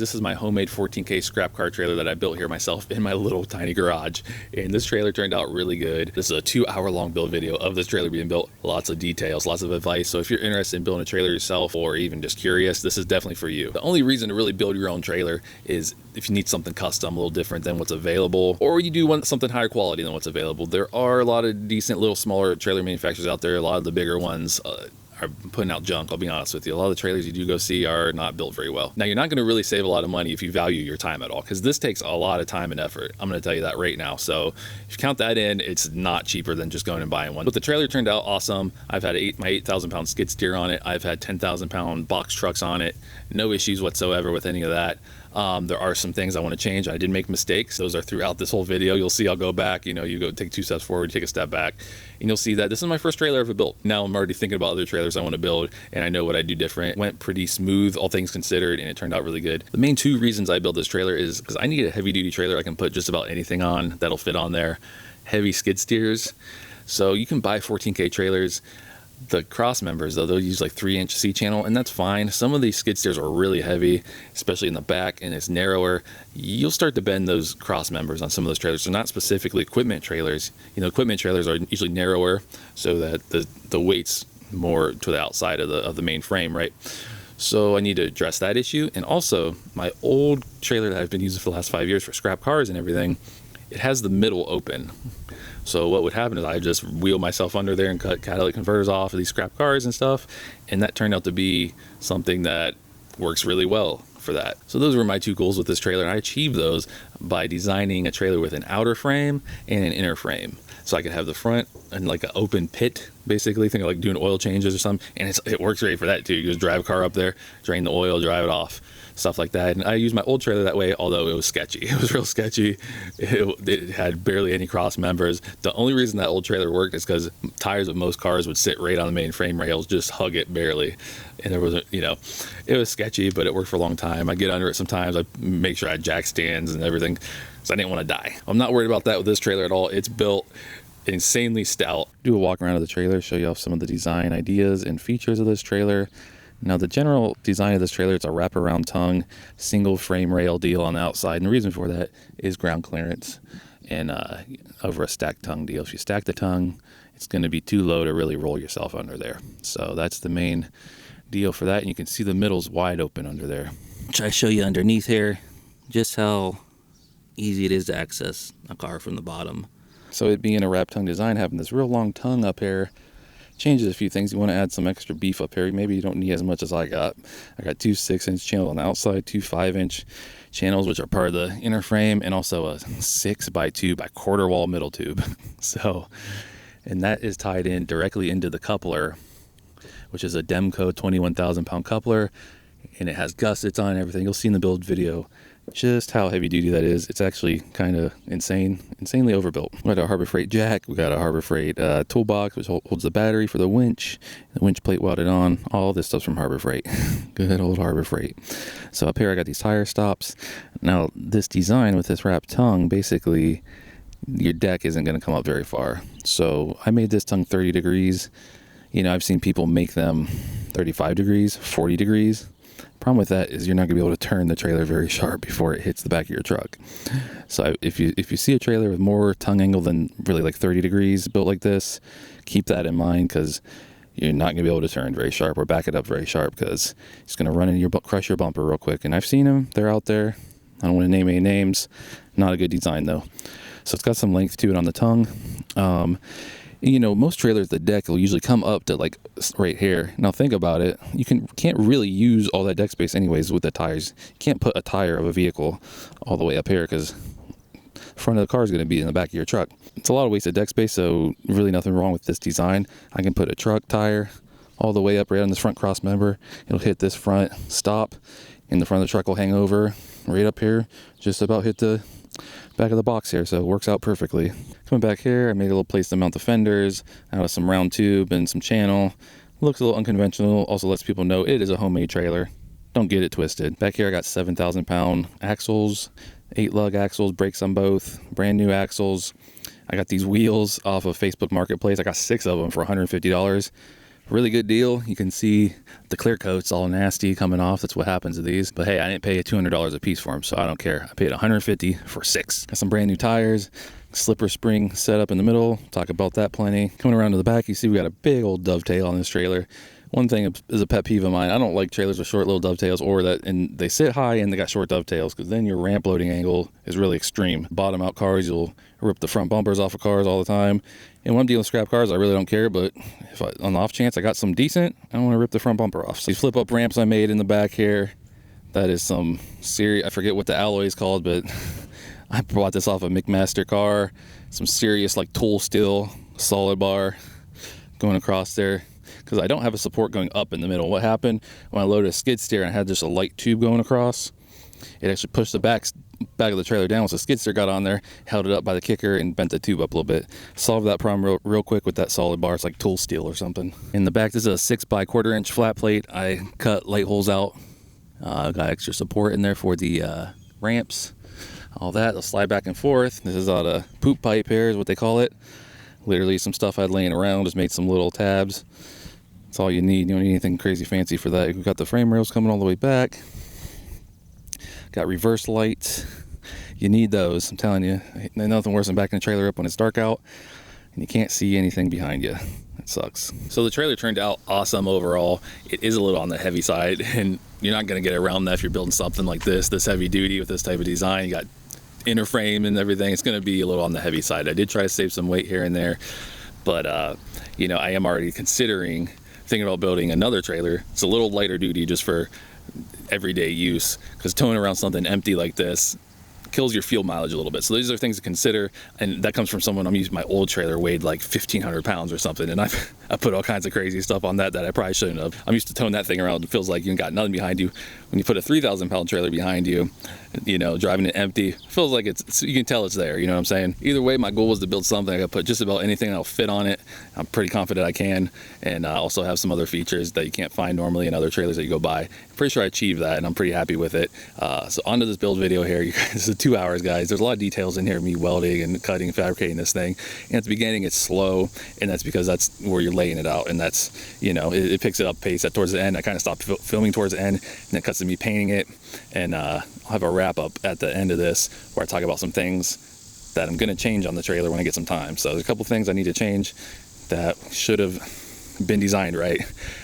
This is my homemade 14K scrap car trailer that I built here myself in my little tiny garage. And this trailer turned out really good. This is a 2-hour-long build video of this trailer being built. Lots of details, lots of advice. So if you're interested in building a trailer yourself or even just curious, this is definitely for you. The only reason to really build your own trailer is if you need something custom, a little different than what's available, or you do want something higher quality than what's available. There are a lot of decent little smaller trailer manufacturers out there. A lot of the bigger ones are putting out junk, I'll be honest with you. A lot of the trailers you do go see are not built very well. Now, you're not going to really save a lot of money if you value your time at all, because this takes a lot of time and effort. I'm going to tell you that right now. So if you count that in, it's not cheaper than just going and buying one. But the trailer turned out awesome. I've had my 8,000 pound skid steer on it. I've had 10,000 pound box trucks on it. No issues whatsoever with any of that. There are some things I want to change. I did make mistakes. Those are throughout this whole video. You'll see I'll go back, you go take 2 steps forward, take a step back, and you'll see that this is my first trailer I've ever built. Now I'm already thinking about other trailers I want to build, and I know what I do different. It went pretty smooth, all things considered, and it turned out really good. The main 2 reasons I built this trailer is because I need a heavy duty trailer I can put just about anything on that'll fit on there. Heavy skid steers. So you can buy 14K trailers. The cross members, though, they'll use like 3-inch C-channel, and that's fine. Some of these skid steers are really heavy, especially in the back, and it's narrower. You'll start to bend those cross members on some of those trailers. They're not specifically equipment trailers. Equipment trailers are usually narrower so that the weight's more to the outside of the main frame, right? So I need to address that issue. And also, my old trailer that I've been using for the last 5 years for scrap cars and everything, it has the middle open. So what would happen is I just wheel myself under there and cut catalytic converters off of these scrap cars and stuff. And that turned out to be something that works really well for that. So those were my 2 goals with this trailer. And I achieved those by designing a trailer with an outer frame and an inner frame. So I could have the front and like an open pit, basically, think of like doing oil changes or something. And it works great for that too. You just drive a car up there, drain the oil, drive it off, stuff like that. And I used my old trailer that way, although it was sketchy. It was real sketchy. It had barely any cross members. The only reason that old trailer worked is because tires of most cars would sit right on the main frame rails, just hug it barely. And there wasn't, it was sketchy, but it worked for a long time. I get under it sometimes. I make sure I had jack stands and everything, so I didn't want to die. I'm not worried about that with this trailer at all. It's built insanely stout. Do a walk around of the trailer, show you off some of the design ideas and features of this trailer. Now, the general design of this trailer, it's a wraparound tongue, single frame rail deal on the outside. And the reason for that is ground clearance and over a stacked tongue deal. If you stack the tongue, it's going to be too low to really roll yourself under there. So that's the main deal for that. And you can see the middle's wide open under there. Try to show you underneath here just how easy it is to access a car from the bottom. So it being a wrap tongue design, having this real long tongue up here changes a few things. You want to add some extra beef up here. Maybe you don't need as much as I got. I got 2 6-inch channels on the outside, 2 5-inch channels, which are part of the inner frame, and also a 6x2 by quarter wall middle tube. So, and that is tied in directly into the coupler, which is a Demco 21,000 pound coupler, and it has gussets on and everything. You'll see in the build video just how heavy duty that is. It's actually kind of insanely overbuilt. We got a Harbor Freight jack. We got a Harbor Freight toolbox, which holds the battery for the winch plate welded on. All this stuff's from Harbor Freight. Good old Harbor Freight. So up here I got these tire stops. Now this design with this wrapped tongue, basically your deck isn't going to come up very far. So I made this tongue 30 degrees. I've seen people make them 35 degrees, 40 degrees. Problem with that is you're not gonna be able to turn the trailer very sharp before it hits the back of your truck. So if you see a trailer with more tongue angle than really like 30 degrees built like this, keep that in mind, because you're not gonna be able to turn very sharp or back it up very sharp, because it's gonna run in crush your bumper real quick. And I've seen them, they're out there. I don't want to name any names. Not a good design though. So it's got some length to it on the tongue. Most trailers, the deck will usually come up to like right here. Now think about it. You can't really use all that deck space anyways with the tires. You can't put a tire of a vehicle all the way up here, because the front of the car is going to be in the back of your truck. It's a lot of wasted deck space, so really nothing wrong with this design. I can put a truck tire all the way up right on this front cross member. It'll hit this front stop, and the front of the truck will hang over right up here, just about hit the back of the box here, so it works out perfectly. Coming back here, I made a little place to mount the fenders out of some round tube and some channel. Looks a little unconventional, also lets people know it is a homemade trailer. Don't get it twisted. Back here I got 7,000 pound axles, 8 lug axles, brakes on both, brand new axles. I got these wheels off of Facebook Marketplace. I got 6 of them for $150 Really good deal. You can see the clear coat's all nasty coming off. That's what happens to these. But hey, I didn't pay $200 a piece for them, so I don't care. I paid $150 for 6. Got some brand new tires, slipper spring set up in the middle. Talk about that plenty. Coming around to the back, you see we got a big old dovetail on this trailer. One thing is a pet peeve of mine. I don't like trailers with short little dovetails, or that, and they sit high and they got short dovetails, because then your ramp loading angle is really extreme. Bottom out cars, you'll rip the front bumpers off of cars all the time. And when I'm dealing with scrap cars, I really don't care, but if on the off chance I got some decent, I don't want to rip the front bumper off. So these flip up ramps I made in the back here, that is some serious, I forget what the alloy is called, but I bought this off a McMaster car. Some serious like tool steel solid bar going across there, because I don't have a support going up in the middle. What happened when I loaded a skid steer and I had just a light tube going across, it actually pushed the back of the trailer down. So the skid steer got on there, held it up by the kicker, and bent the tube up a little bit. Solved that problem real quick with that solid bar. It's like tool steel or something. In the back, this is a 6 by 1/4 inch flat plate. I cut light holes out. Got extra support in there for the ramps. All that, they'll slide back and forth. This is out of poop pipe here is what they call it. Literally some stuff I had laying around, just made some little tabs. That's all you need. You don't need anything crazy fancy for that. We've got the frame rails coming all the way back. Got reverse lights. You need those. I'm telling you, there's nothing worse than backing a trailer up when it's dark out and you can't see anything behind you. It sucks. So the trailer turned out awesome overall. It is a little on the heavy side, and you're not going to get around that if you're building something like this heavy duty with this type of design. You got inner frame and everything. It's going to be a little on the heavy side. I did try to save some weight here and there, but you know, I am already thinking about building another trailer. It's a little lighter duty just for everyday use, because towing around something empty like this kills your fuel mileage a little bit. So these are things to consider, and that comes from someone. I'm using my old trailer, weighed like 1,500 pounds or something, and I put all kinds of crazy stuff on that I probably shouldn't have. I'm used to towing that thing around. It feels like you got nothing behind you. When you put a 3,000 pound trailer behind you, you know, driving it empty, it feels like it's you can tell it's there. You know what I'm saying? Either way, my goal was to build something I could put just about anything that'll fit on it. I'm pretty confident I can, and also have some other features that you can't find normally in other trailers that you go buy. I'm pretty sure I achieved that, and I'm pretty happy with it. So onto this build video here. You guys, this is 2 hours, guys. There's a lot of details in here, me welding and cutting and fabricating this thing. And at the beginning, it's slow, and that's because that's where you're laying it out, and that's, you know, it picks it up pace. At towards the end, I kind of stopped filming towards the end, and it cuts to me painting it. And I'll have a wrap up at the end of this where I talk about some things that I'm going to change on the trailer when I get some time. So there's a couple things I need to change that should have been designed right,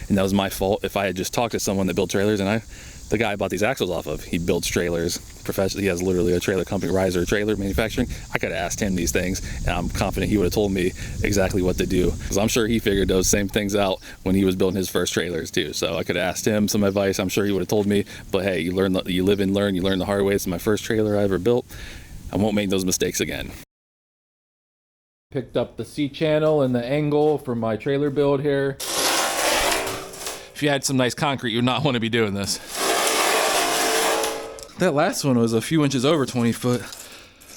and that was my fault. If I had just talked to someone that built trailers, and the guy I bought these axles off of, he builds trailers professionally. He has literally a trailer company, Riser Trailer Manufacturing. I could have asked him these things, and I'm confident he would have told me exactly what to do, because I'm sure he figured those same things out when he was building his first trailers too. So I could have asked him some advice. I'm sure he would have told me. But hey, you live and learn. You learn the hard way. It's my first trailer I ever built. I won't make those mistakes again. Picked up the C channel and the angle for my trailer build here. If you had some nice concrete, you would not want to be doing this. That last one was a few inches over 20 foot.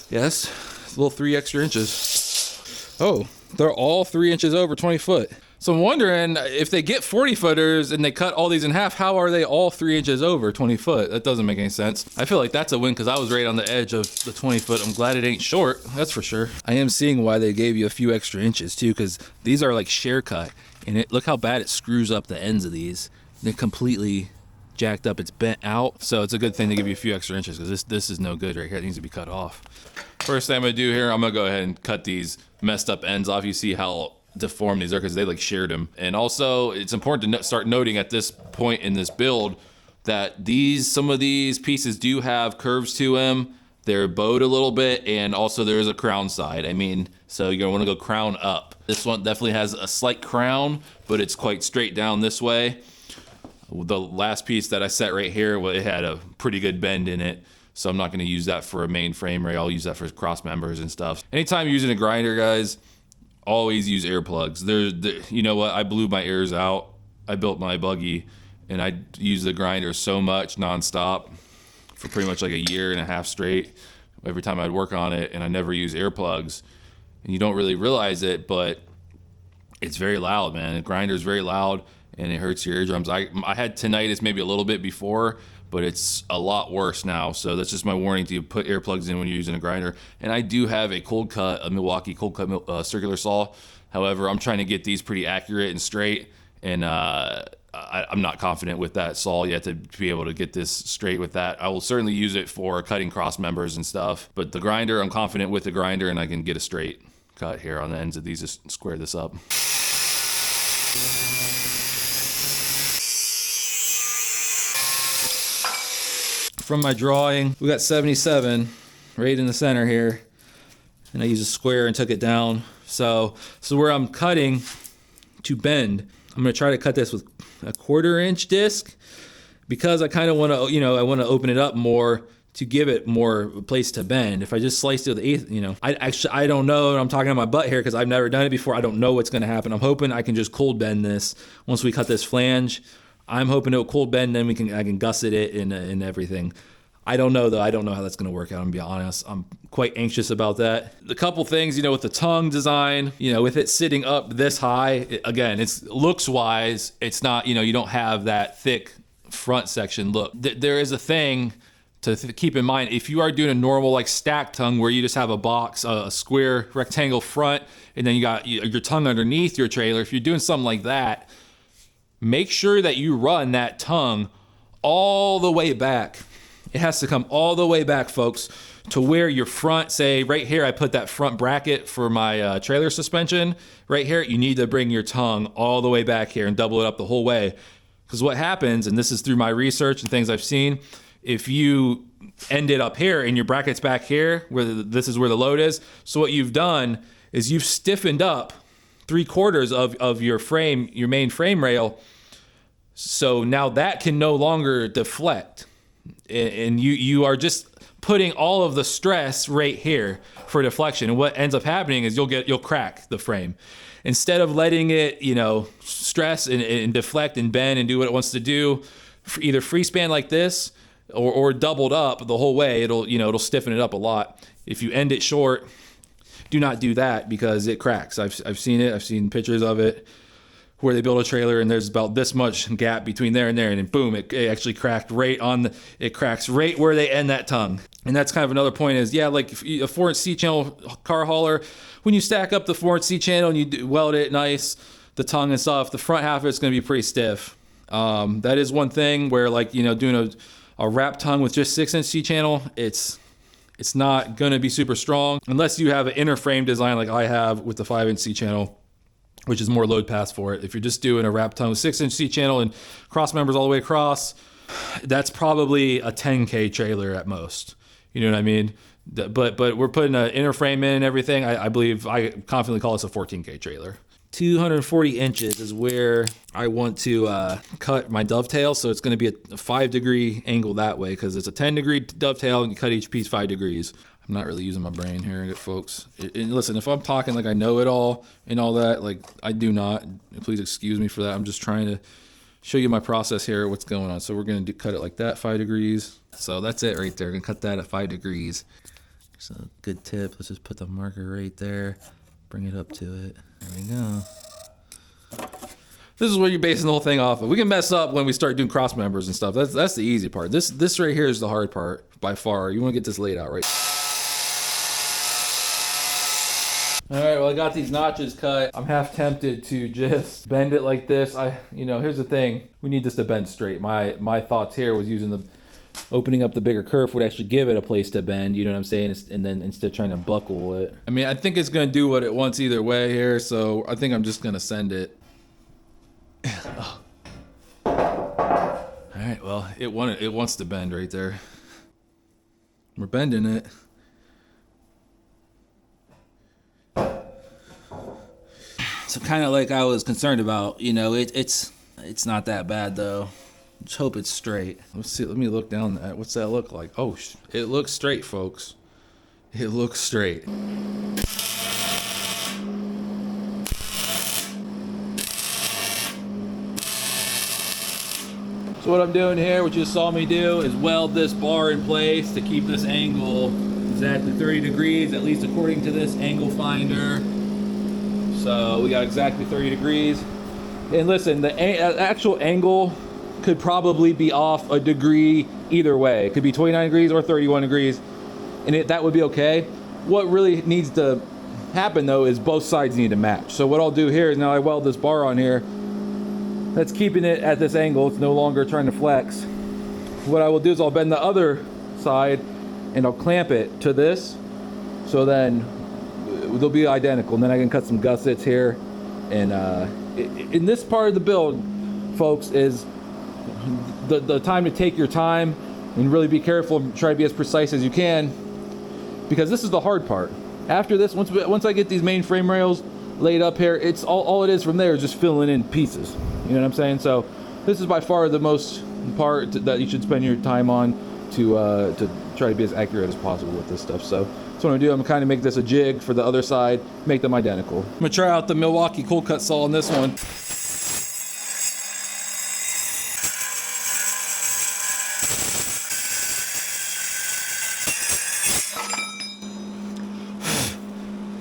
Yes, a little 3 extra inches. Oh, they're all 3 inches over 20 foot. So I'm wondering, if they get 40 footers and they cut all these in half, how are they all 3 inches over 20 foot? That doesn't make any sense. I feel like that's a win, because I was right on the edge of the 20 foot. I'm glad it ain't short, that's for sure. I am seeing why they gave you a few extra inches too, because these are like share cut, and look how bad it screws up the ends of these. They're completely jacked up, it's bent out. So it's a good thing to give you a few extra inches, because this is no good right here. It needs to be cut off. First thing I'm gonna do here, I'm gonna go ahead and cut these messed up ends off. You see how deformed these are, because they like shared them. And also it's important to start noting at this point in this build that some of these pieces do have curves to them. They're bowed a little bit, and also there is a crown side. I mean, so you're gonna wanna go crown up. This one definitely has a slight crown, but it's quite straight down this way. The last piece that I set right here, well, it had a pretty good bend in it, so I'm not going to use that for a main frame ray. I'll use that for cross members and stuff. Anytime you're using a grinder, guys, always use earplugs. You know what? I blew my ears out. I built my buggy, and I used the grinder so much nonstop for pretty much like a year and a half straight. Every time I'd work on it, and I never use earplugs. And you don't really realize it, but it's very loud, man. The grinder is very loud, and it hurts your eardrums. I had tinnitus maybe a little bit before, but it's a lot worse now. So that's just my warning to you. Put earplugs in when you're using a grinder. And I do have a cold cut, a Milwaukee cold cut circular saw. However, I'm trying to get these pretty accurate and straight, and I'm not confident with that saw yet to be able to get this straight with that. I will certainly use it for cutting cross members and stuff, but the grinder, I'm confident with the grinder, and I can get a straight cut here on the ends of these, just square this up. From my drawing, we got 77 right in the center here, and I used a square and took it down. So where I'm cutting to bend, I'm gonna try to cut this with a 1/4 inch disc, because I kind of want to, you know, I want to open it up more to give it more place to bend. If I just sliced it with the 1/8, you know, I don't know. I'm talking on my butt here because I've never done it before. I don't know what's going to happen. I'm hoping I can just cold bend this once we cut this flange. I'm hoping it'll cold bend, then I can gusset it and everything. I don't know though. I don't know how that's going to work out. I'm gonna be honest. I'm quite anxious about that. The couple things, you know, with the tongue design, you know, with it sitting up this high, again, it's looks wise. It's not, you know, you don't have that thick front section look. There is a thing to keep in mind. If you are doing a normal like stack tongue where you just have a box, a square rectangle front, and then you got your tongue underneath your trailer, if you're doing something like that, make sure that you run that tongue all the way back. It has to come all the way back, folks, to where your front, say right here, I put that front bracket for my trailer suspension. Right here, you need to bring your tongue all the way back here and double it up the whole way. Because what happens, and this is through my research and things I've seen, if you end it up here and your bracket's back here, where this is where the load is, so what you've done is you've stiffened up 3/4 of your frame, your main frame rail. So now that can no longer deflect. And you are just putting all of the stress right here for deflection. And what ends up happening is you'll crack the frame. Instead of letting it, you know, stress and deflect and bend and do what it wants to do, either free span like this or doubled up the whole way, it'll stiffen it up a lot. If you end it short, do not do that because it cracks. I've seen it. I've seen pictures of it where they build a trailer and there's about this much gap between there and there, and then boom, it actually cracked right on it cracks right where they end that tongue. And that's kind of another point is, yeah, like a 4-inch C-channel car hauler, when you stack up the 4-inch C-channel and you weld it nice, the tongue and stuff, the front half of it's going to be pretty stiff. That is one thing where, like, you know, doing a wrap tongue with just 6-inch C-channel, it's not going to be super strong unless you have an inner frame design like I have with the 5-inch C-channel, which is more load pass for it. If you're just doing a wrap tongue with 6-inch C-channel and cross members all the way across, that's probably a 10K trailer at most. You know what I mean? But we're putting an inner frame in and everything. I believe I confidently call this a 14K trailer. 240 inches is where I want to cut my dovetail. So it's going to be a 5-degree angle that way because it's a 10-degree dovetail and you cut each piece 5 degrees. I'm not really using my brain here, folks. And listen, if I'm talking like I know it all and all that, like I do not. Please excuse me for that. I'm just trying to show you my process here, what's going on. So we're going to cut it like that, 5 degrees. So that's it right there. We're going to cut that at 5 degrees. So good tip. Let's just put the marker right there. Bring it up to it. There we go. This is what you're basing the whole thing off of. We can mess up when we start doing cross members and stuff. That's the easy part. This right here is the hard part by far. You want to get this laid out right. All right, well, I got these notches cut. I'm half tempted to just bend it like this. Here's the thing. We need this to bend straight. My thoughts here was using opening up the bigger kerf would actually give it a place to bend, you know what I'm saying? And then instead of trying to buckle it. I mean, I think it's gonna do what it wants either way here, so I think I'm just gonna send it. Oh. All right, well, it wants to bend right there. We're bending it. So kind of like I was concerned about, you know, it's not that bad though. Just hope it's straight. Let's see. Let me look down at what's that look like. Oh, it looks straight, folks. It looks straight. So what I'm doing here, what you saw me do, is weld this bar in place to keep this angle exactly 30 degrees, at least according to this angle finder. So we got exactly 30 degrees. And listen, the actual angle could probably be off a degree either way. It could be 29 degrees or 31 degrees, and that would be okay. What really needs to happen though is both sides need to match. So what I'll do here is now I weld this bar on here, that's keeping it at this angle. It's no longer trying to flex. What I will do is I'll bend the other side and I'll clamp it to this, so then they'll be identical. And then I can cut some gussets here. And in this part of the build, folks, is the time to take your time and really be careful and try to be as precise as you can, because this is the hard part. After this, once I get these main frame rails laid up here, it's all it is from there is just filling in pieces. You know what I'm saying? So this is by far the most part that you should spend your time on to try to be as accurate as possible with this stuff. So that's what I'm gonna do. I'm gonna kind of make this a jig for the other side, make them identical. I'm gonna try out the Milwaukee cold cut saw on this one.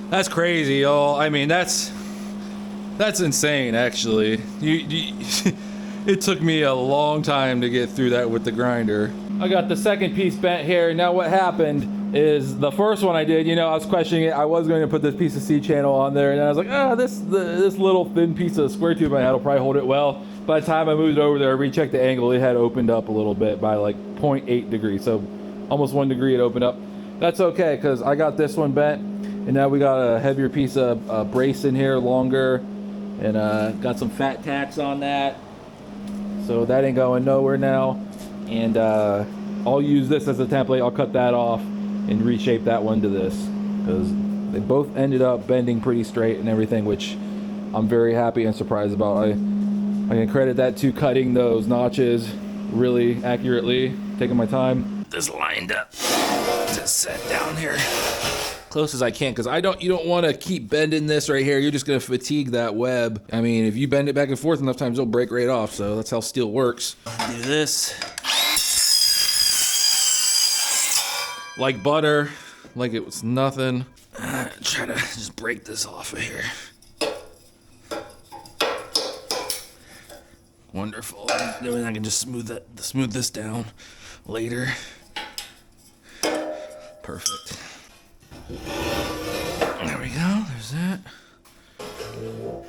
That's crazy, y'all. I mean, that's insane, actually. It took me a long time to get through that with the grinder. I got the second piece bent here. Now what happened is the first one I did, you know, I was questioning it. I was going to put this piece of C-channel on there, and I was like, this little thin piece of square tube I had will probably hold it well. By the time I moved it over there, I rechecked the angle, it had opened up a little bit by like 0.8 degrees, so almost 1 degree it opened up. That's okay, because I got this one bent, and now we got a heavier piece of brace in here, longer, and got some fat tacks on that. So that ain't going nowhere now. And I'll use this as a template. I'll cut that off and reshape that one to this, because they both ended up bending pretty straight and everything, which I'm very happy and surprised about. I can credit that to cutting those notches really accurately, taking my time. This lined up. Just set down here close as I can, because you don't want to keep bending this right here. You're just going to fatigue that web. I mean, if you bend it back and forth enough times, it'll break right off. So that's how steel works. Do this like butter, like it was nothing. Try to just break this off of here. Wonderful. Then I can just smooth this down later. Perfect. There we go. There's that. All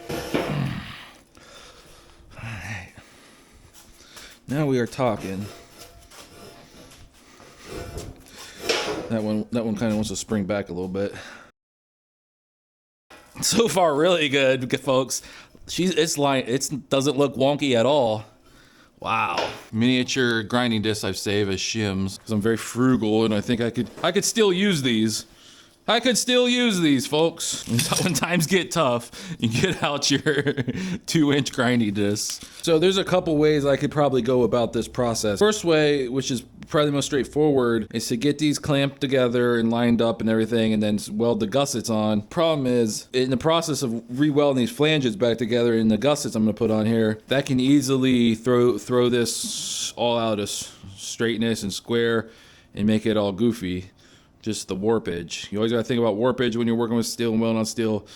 right. Now we are talking. That one kind of wants to spring back a little bit. So far, really good, folks. It doesn't look wonky at all. Wow. Miniature grinding discs I've saved as shims, because I'm very frugal, and I think I could still use these. I could still use these, folks. When times get tough, you get out your 2-inch grinding discs. So there's a couple ways I could probably go about this process. First way, which is probably the most straightforward, is to get these clamped together and lined up and everything, and then weld the gussets on. Problem is, in the process of re-welding these flanges back together in the gussets I'm gonna put on here, that can easily throw this all out of straightness and square and make it all goofy. Just the warpage. You always gotta think about warpage when you're working with steel and welding on steel.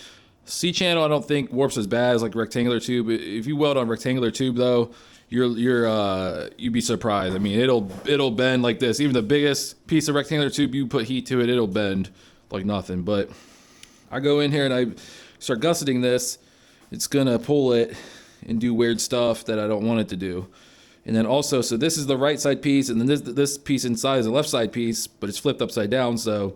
C-channel, I don't think warps as bad as like rectangular tube. If you weld on rectangular tube though, you'd be surprised. I mean, it'll bend like this. Even the biggest piece of rectangular tube, you put heat to it, it'll bend like nothing. But I go in here and I start gusseting this. It's gonna pull it and do weird stuff that I don't want it to do. And then also, so this is the right side piece, and then this piece inside is the left side piece, but it's flipped upside down, so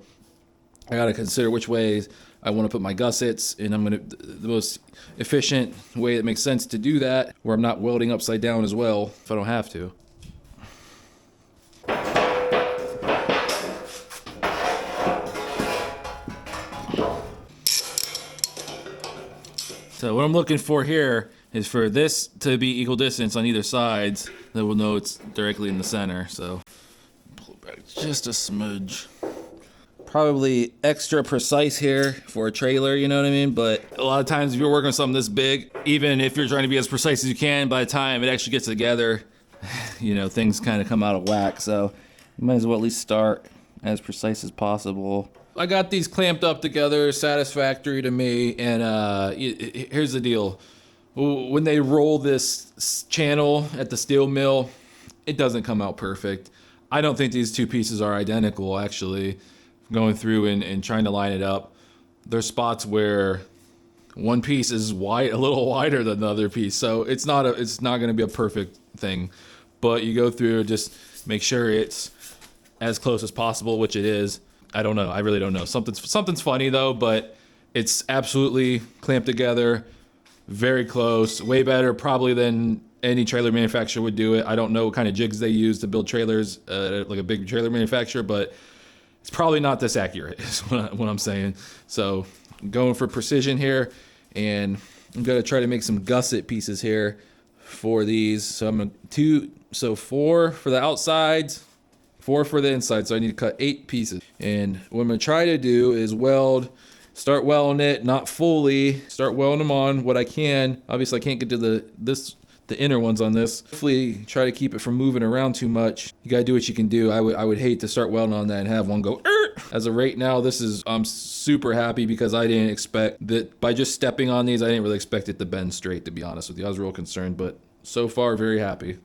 I gotta consider which ways I wanna put my gussets, and the most efficient way that makes sense to do that, where I'm not welding upside down as well, if I don't have to. So what I'm looking for here is for this to be equal distance on either sides, then we'll know it's directly in the center. So pull it back just a smidge. Probably extra precise here for a trailer, you know what I mean? But a lot of times if you're working on something this big, even if you're trying to be as precise as you can, by the time it actually gets together, you know, things kind of come out of whack. So you might as well at least start as precise as possible. I got these clamped up together, satisfactory to me, and here's the deal. When they roll this channel at the steel mill, it doesn't come out perfect. I don't think these two pieces are identical, actually. Going through and trying to line it up, there's spots where one piece is wide, a little wider than the other piece. So it's not going to be a perfect thing, but you go through, just make sure it's as close as possible, which it is. I don't know. I really don't know. Something's funny though, but it's absolutely clamped together, very close, way better probably than any trailer manufacturer would do it. I don't know what kind of jigs they use to build trailers, like a big trailer manufacturer, but it's probably not this accurate is what I'm saying. So I'm going for precision here, and I'm gonna try to make some gusset pieces here for these. So I'm gonna 4 for the outsides, 4 for the inside. So I need to cut 8 pieces. And what I'm gonna try to do is start welding it, not fully, start welding them on what I can. Obviously I can't get to the inner ones on this. Hopefully try to keep it from moving around too much. You gotta do what you can do. I would hate to start welding on that and have one go, As of right now, I'm super happy because I didn't expect that by just stepping on these, I didn't really expect it to bend straight, to be honest with you. I was real concerned, but so far, very happy.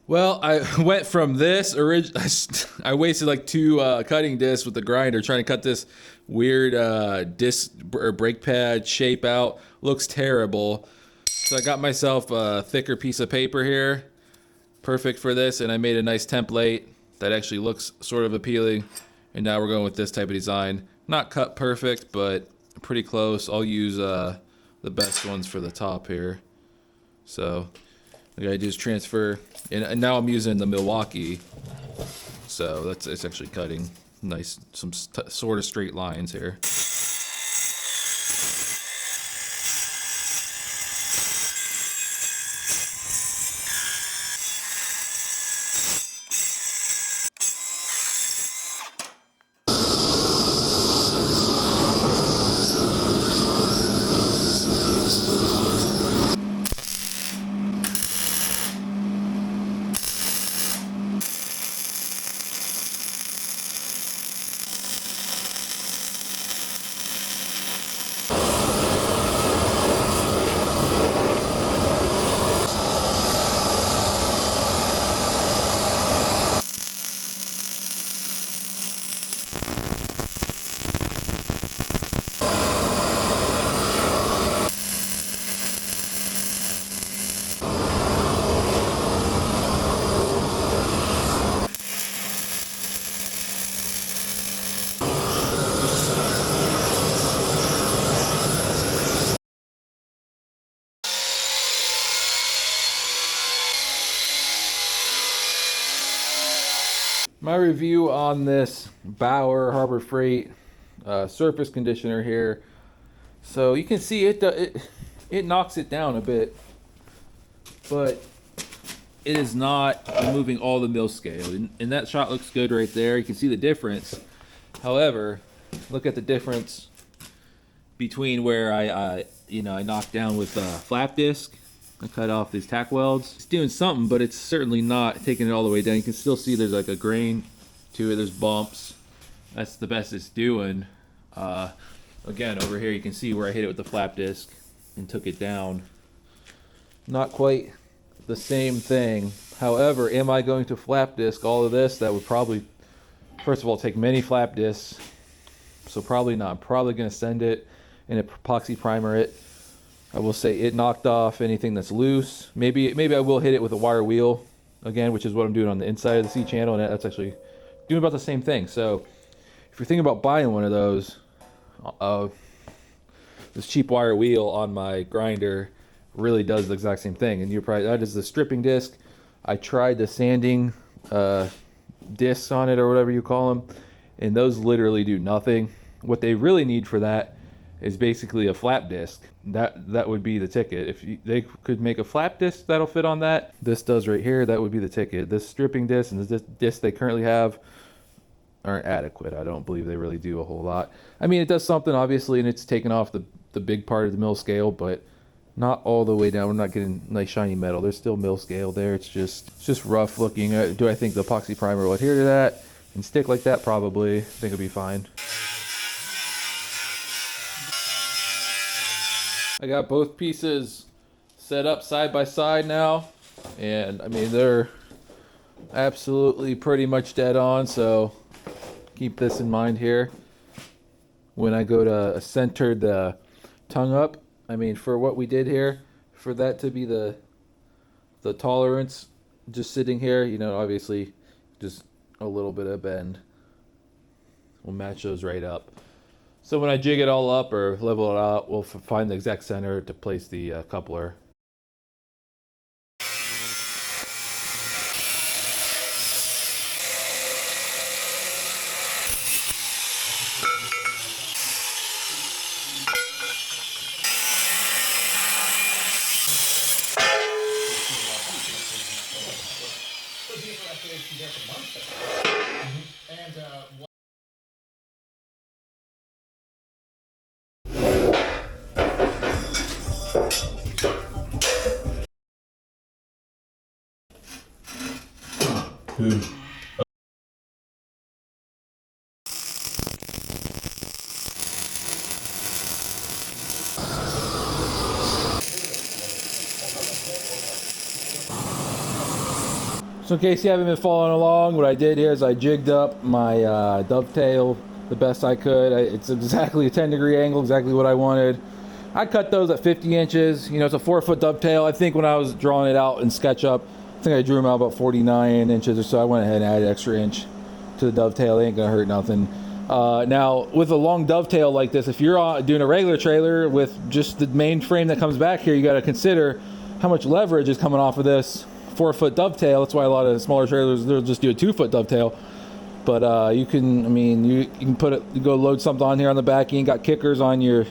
Well, I went from this, I wasted like 2 cutting discs with the grinder trying to cut this weird disc or brake pad shape out. Looks terrible. So I got myself a thicker piece of paper here, perfect for this, and I made a nice template that actually looks sort of appealing. And now we're going with this type of design. Not cut perfect, but pretty close. I'll use the best ones for the top here. So what I gotta do is transfer, and now I'm using the Milwaukee, so it's actually cutting nice, some sort of straight lines here. My review on this Bauer Harbor Freight surface conditioner here. So you can see it knocks it down a bit, but it is not removing all the mill scale. And that shot looks good right there. You can see the difference. However, look at the difference between where I knocked down with a flap disc. I cut off these tack welds. It's doing something, but it's certainly not taking it all the way down. You can still see there's like a grain to it. There's bumps. That's the best it's doing. Again, over here you can see where I hit it with the flap disc and took it down. Not quite the same thing. However, am I going to flap disc all of this? That would probably, first of all, take many flap discs. So probably not. I'm probably going to send it and epoxy primer it. I will say it knocked off anything that's loose. Maybe I will hit it with a wire wheel again, which is what I'm doing on the inside of the C channel, and that's actually doing about the same thing. So if you're thinking about buying one of those, this cheap wire wheel on my grinder really does the exact same thing. And that is the stripping disc. I tried the sanding discs on it, or whatever you call them, and those literally do nothing. What they really need for that is basically a flap disc. That would be the ticket. If they could make a flap disc that'll fit on that, this does right here, that would be the ticket. This stripping disc and this disc they currently have aren't adequate. I don't believe they really do a whole lot. I mean, it does something obviously, and it's taken off the big part of the mill scale, but not all the way down. We're not getting nice shiny metal. There's still mill scale there. It's just rough looking. Do I think the epoxy primer will adhere to that and stick like that? Probably. I think it'll be fine. I got both pieces set up side by side now, and I mean they're absolutely pretty much dead on, so keep this in mind here. When I go to center the tongue up. I mean, for what we did here, for that to be the tolerance, just sitting here, you know, obviously just a little bit of bend will match those right up. So when I jig it all up or level it out, we'll find the exact center to place the coupler. So in case you haven't been following along, what I did here is I jigged up my dovetail the best I could. It's exactly a 10-degree angle, exactly what I wanted. I cut those at 50 inches. You know, it's a 4-foot dovetail. I think when I was drawing it out in SketchUp, I think I drew them out about 49 inches or so. I went ahead and added an extra inch to the dovetail. It ain't gonna hurt nothing. Now, with a long dovetail like this, if you're doing a regular trailer with just the main frame that comes back here, you gotta consider how much leverage is coming off of this 4-foot dovetail. That's why a lot of smaller trailers, they'll just do a 2-foot dovetail. But you can, I mean, you can put it, you go load something on here on the back. You ain't got kickers on your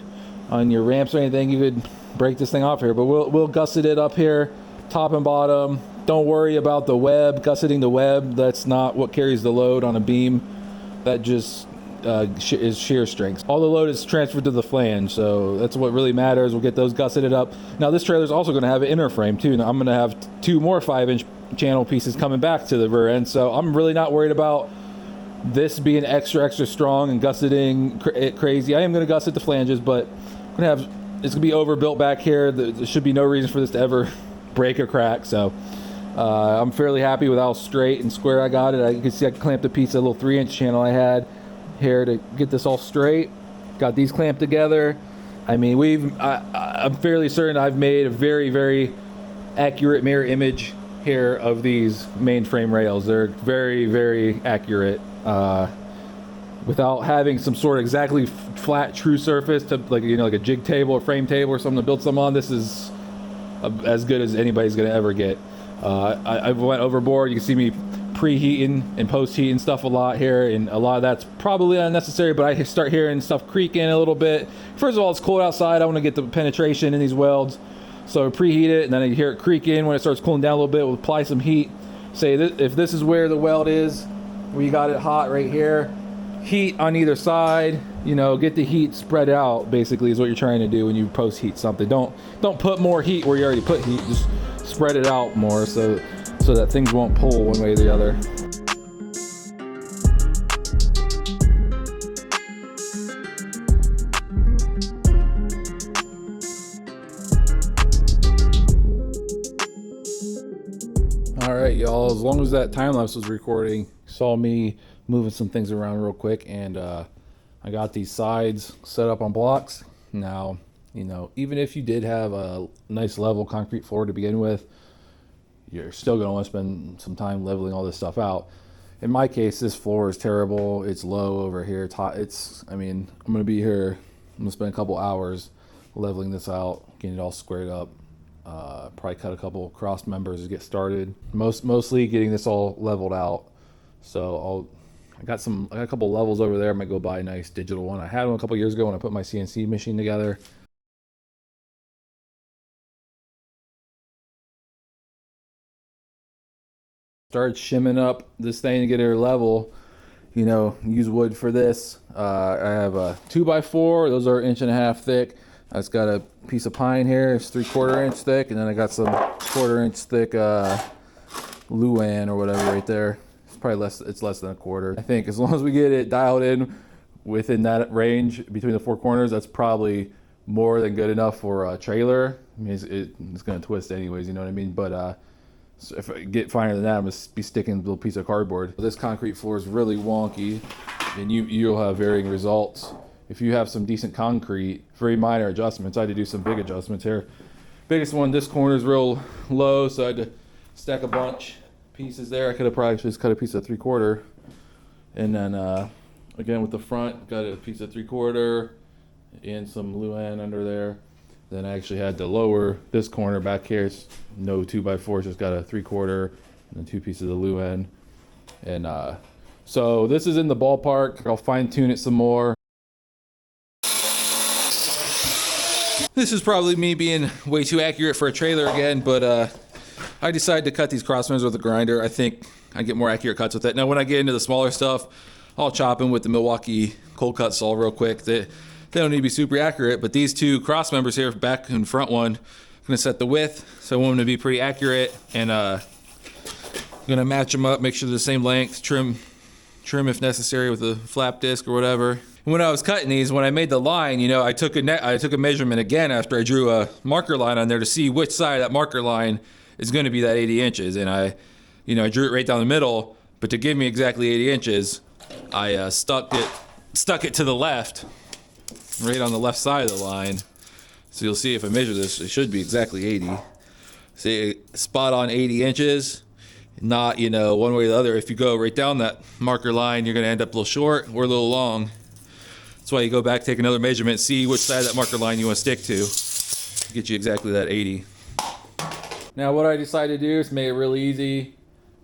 ramps or anything. You could break this thing off here. But we'll gusset it up here, top and bottom. Don't worry about the web, gusseting the web. That's not what carries the load on a beam. That just is shear strength. All the load is transferred to the flange, so that's what really matters. We'll get those gusseted up. Now this trailer is also going to have an inner frame too. Now I'm going to have 2 more 5-inch channel pieces coming back to the rear end, so I'm really not worried about this being extra strong and gusseting it crazy. I am going to gusset the flanges, but I'm going to have, it's going to be overbuilt back here. There should be no reason for this to ever break or crack, so I'm fairly happy with how straight and square I got it. You can see I clamped a piece of a little 3-inch channel I had here to get this all straight. Got these clamped together. I mean, I'm fairly certain I've made a very accurate mirror image here of these mainframe rails. They're very accurate, without having some sort of exactly flat true surface to, like, you know, like a jig table or frame table or something to build some on. This is as good as anybody's gonna ever get. I went overboard. You can see me preheating and post-heating stuff a lot here, and a lot of that's probably unnecessary, but I start hearing stuff creaking a little bit. First of all, it's cold outside. I want to get the penetration in these welds, so I preheat it, and then I hear it creaking. When it starts cooling down a little bit, we'll apply some heat. Say if this is where the weld is, we got it hot right here, heat on either side, you know, get the heat spread out, basically, is what you're trying to do when you post-heat something. Don't put more heat where you already put heat, just spread it out more so that things won't pull one way or the other. All right, y'all, as long as that time lapse was recording, you saw me moving some things around real quick, and I got these sides set up on blocks. Now, you know, even if you did have a nice level concrete floor to begin with, you're still going to want to spend some time leveling all this stuff out. In my case, this floor is terrible. It's low over here. It's hot. I mean, I'm going to be here. I'm going to spend a couple hours leveling this out, getting it all squared up. Probably cut a couple cross members to get started. Mostly getting this all leveled out. So I got a couple levels over there. I might go buy a nice digital one. I had one a couple years ago when I put my CNC machine together. Started shimming up this thing to get it level. You know, use wood for this. I have a 2x4. Those are 1.5 inches thick. I've got a piece of pine here. It's 3/4 inch thick, and then I got some 1/4 inch thick Luan or whatever right there. It's probably less. It's less than 1/4. I think as long as we get it dialed in within that range between the 4 corners, that's probably more than good enough for a trailer. I mean, it's going to twist anyways. You know what I mean? But so if I get finer than that, I'm going to be sticking a little piece of cardboard. This concrete floor is really wonky, and you'll have varying results if you have some decent concrete, very minor adjustments. I had to do some big adjustments here. Biggest one, this corner is real low, so I had to stack a bunch pieces there. I could have probably just cut a piece of 3/4, and then again with the front, got a piece of 3/4 and some luan under there. Then I actually had to lower this corner back here. It's no 2x4, just got a 3/4 and then 2 pieces of luan. And so this is in the ballpark. I'll fine tune it some more. This is probably me being way too accurate for a trailer again, but I decided to cut these cross members with a grinder. I think I get more accurate cuts with it. Now when I get into the smaller stuff, I'll chop them with the Milwaukee cold cut saw real quick. They don't need to be super accurate, but these two cross members here, back and front one, I'm gonna set the width, so I want them to be pretty accurate, and I'm gonna match them up, make sure they're the same length, trim if necessary with a flap disc or whatever. When I was cutting these, when I made the line, you know, I took a measurement again after I drew a marker line on there to see which side of that marker line is going to be that 80 inches. And I drew it right down the middle, but to give me exactly 80 inches, I stuck it to the left, right on the left side of the line. So you'll see if I measure this, it should be exactly 80. See, spot on 80 inches, not, you know, one way or the other. If you go right down that marker line, you're going to end up a little short or a little long. That's why you go back, take another measurement, see which side of that marker line you want to stick to. Get you exactly that 80. Now what I decided to do is make it really easy.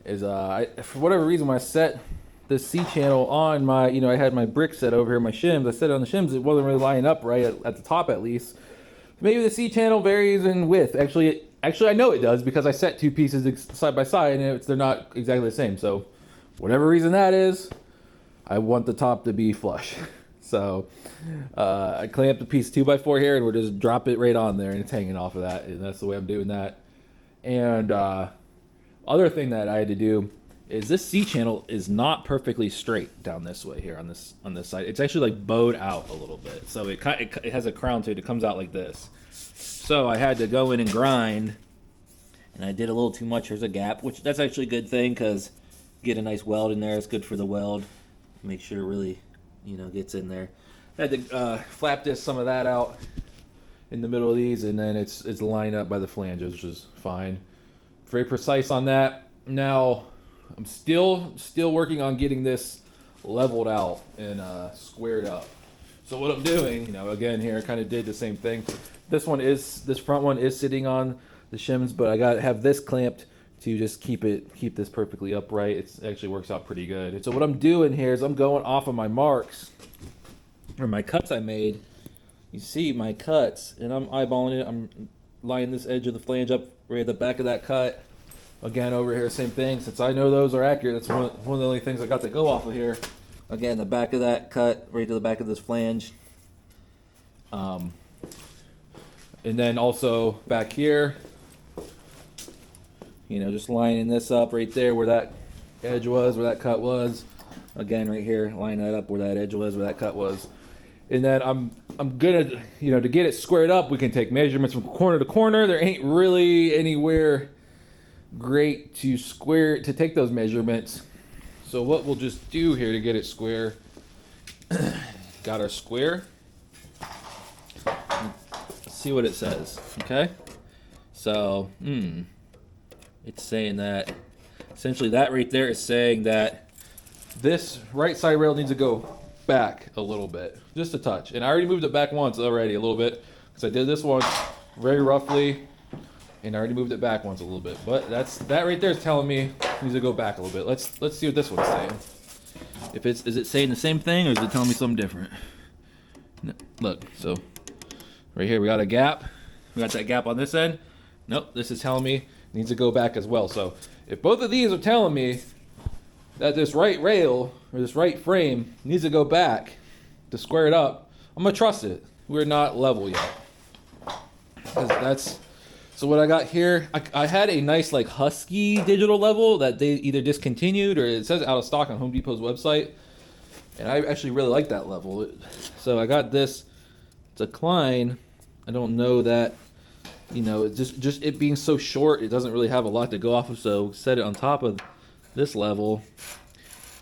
Is for whatever reason, when I set the C channel on my, you know, I had my brick set over here, my shims. I set it on the shims. It wasn't really lining up right at the top, at least. Maybe the C channel varies in width. Actually, I know it does because I set 2 pieces side by side and they're not exactly the same. So, whatever reason that is, I want the top to be flush. So I clamp the piece 2x4 here, and we'll just drop it right on there, and it's hanging off of that, and that's the way I'm doing that. And other thing that I had to do is this C channel is not perfectly straight down this way here on this side. It's actually like bowed out a little bit, so it has a crown to it. It comes out like this. So I had to go in and grind, and I did a little too much. There's a gap, which that's actually a good thing because get a nice weld in there. It's good for the weld. Make sure it really, you know, gets in there. I had to flap disc some of that out in the middle of these, and then it's lined up by the flanges, which is fine. Very precise on that. Now I'm still working on getting this leveled out and squared up. So what I'm doing, you know, again here, I kind of did the same thing. This front one is sitting on the shims, but I got to have this clamped to just keep this perfectly upright. It actually works out pretty good. And so what I'm doing here is I'm going off of my marks, or my cuts I made. You see my cuts, and I'm eyeballing it. I'm lining this edge of the flange up right at the back of that cut. Again, over here, same thing. Since I know those are accurate, that's one of the only things I got to go off of here. Again, the back of that cut, right to the back of this flange. And then also back here, you know, just lining this up right there where that edge was, where that cut was. Again, right here, line that up where that edge was, where that cut was. And then I'm gonna, you know, to get it squared up, we can take measurements from corner to corner. There ain't really anywhere great to take those measurements. So what we'll just do here to get it square, got our square. Let's see what it says, okay? So, it's saying that, essentially that right there is saying that this right side rail needs to go back a little bit, just a touch. And I already moved it back once already, a little bit, because I did this one very roughly, and I already moved it back once a little bit. But that right there is telling me it needs to go back a little bit. Let's see what this one's saying. Is it saying the same thing, or is it telling me something different? No, look, so right here we got a gap. We got that gap on this end. Nope, this is telling me it needs to go back as well. So if both of these are telling me that this right rail or this right frame needs to go back to square it up, I'm gonna trust it. We're not level yet. So what I got here, I had a nice like Husky digital level that they either discontinued or it says out of stock on Home Depot's website. And I actually really like that level. So I got this, it's a Klein. I don't know that, you know, it's just it being so short, it doesn't really have a lot to go off of. So set it on top of this level,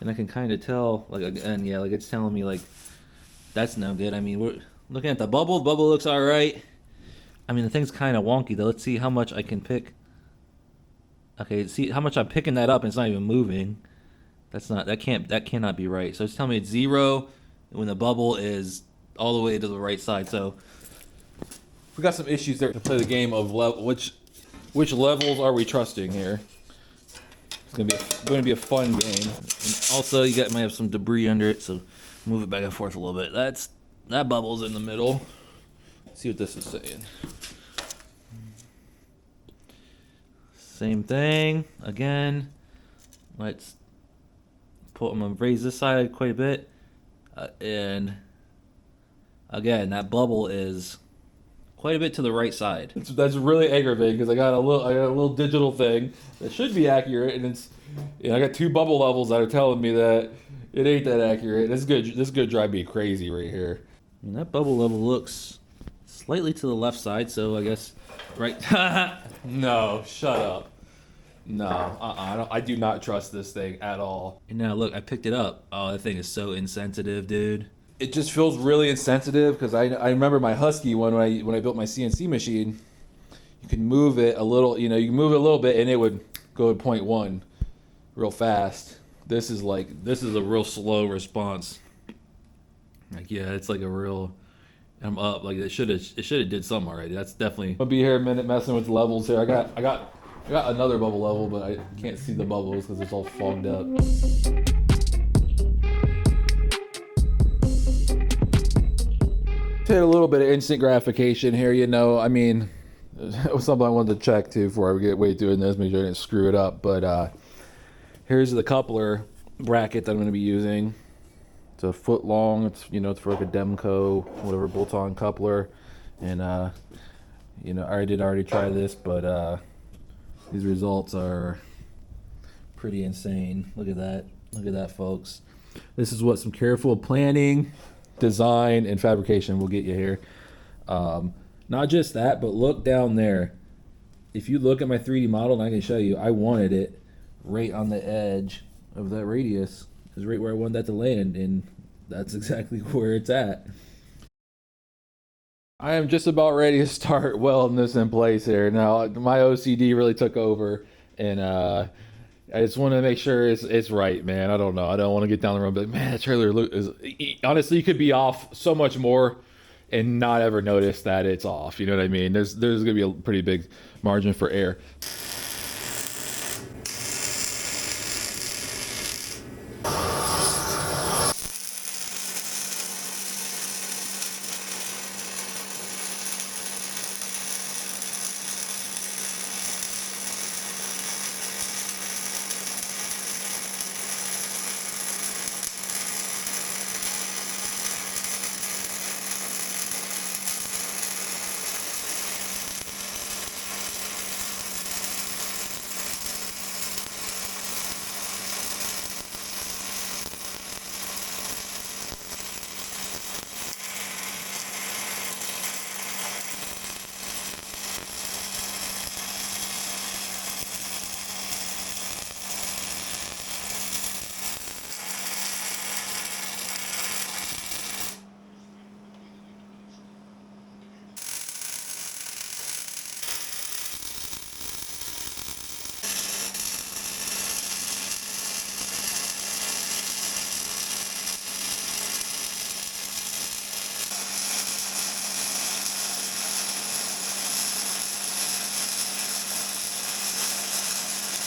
and I can kind of tell, like, again, yeah, like it's telling me like that's no good. I mean, we're looking at the bubble. The bubble looks all right. I mean, the thing's kind of wonky though. Let's see how much I can pick. Okay, see how much I'm picking that up and it's not even moving. That cannot be right. So it's telling me it's 0 when the bubble is all the way to the right side. So we got some issues there to play the game of which levels are we trusting here. It's gonna be a fun game. And also, might have some debris under it, so move it back and forth a little bit. That bubble's in the middle. Let's see what this is saying. Same thing again. I'm gonna raise this side quite a bit, and again, that bubble is quite a bit to the right side. That's really aggravating because I got a little digital thing that should be accurate, and I got 2 bubble levels that are telling me that it ain't that accurate. This is gonna drive me crazy right here. I mean, that bubble level looks slightly to the left side, so I guess right. No, shut up. No, I do not trust this thing at all. And now look, I picked it up. Oh, that thing is so insensitive, dude. It just feels really insensitive because I remember my Husky one when I built my CNC machine. You can move it a little, you can move it a little bit and it would go to 0.1 real fast. This is a real slow response. Like, yeah, it's like a real. I'm up. Like it should have did something already. That's definitely. I'll be here a minute messing with the levels here. I got another bubble level, but I can't see the bubbles because it's all fogged up. Hit a little bit of instant gratification here, I mean, it was something I wanted to check too before I get way doing this, make sure I didn't screw it up. But here's the coupler bracket that I'm going to be using. It's a foot long. It's it's for like a Demco, whatever, bolt-on coupler, and I already try this, but these results are pretty insane. Look at that, folks. This is what some careful planning, design, and fabrication will get you here. Not just that, but look down there. If you look at my 3D model, and I can show you, I wanted it right on the edge of that radius. Is right where I wanted that to land, and that's exactly where it's at. I am just about ready to start welding this in place here. Now, my OCD really took over, and I just want to make sure it's right, man. I don't know. I don't want to get down the road and be like, man, that trailer is honestly, you could be off so much more and not ever notice that it's off. You know what I mean? There's going to be a pretty big margin for error.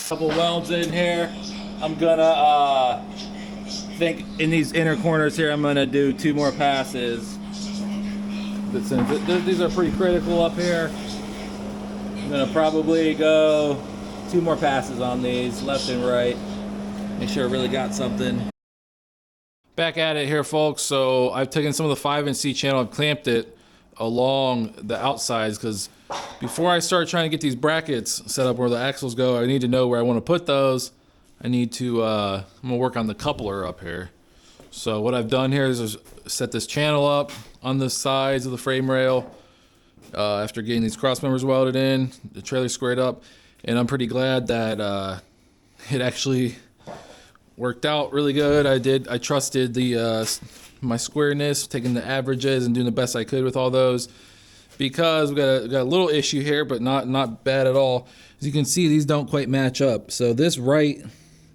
Couple welds in here. I'm gonna think in these inner corners here, I'm gonna do 2 more passes. But since these are pretty critical up here, I'm gonna probably go 2 more passes on these, left and right. Make sure I really got something. Back at it here, folks. So I've taken some of the 5-inch channel and clamped it along the outsides, because before I start trying to get these brackets set up where the axles go, I need to know where I want to put those. I need to, I'm gonna work on the coupler up here. So what I've done here is set this channel up on the sides of the frame rail after getting these cross members welded in, the trailer squared up, and I'm pretty glad that it actually worked out really good. I trusted the my squareness, taking the averages and doing the best I could with all those, because we got a little issue here, but not bad at all. As you can see, these don't quite match up. So this right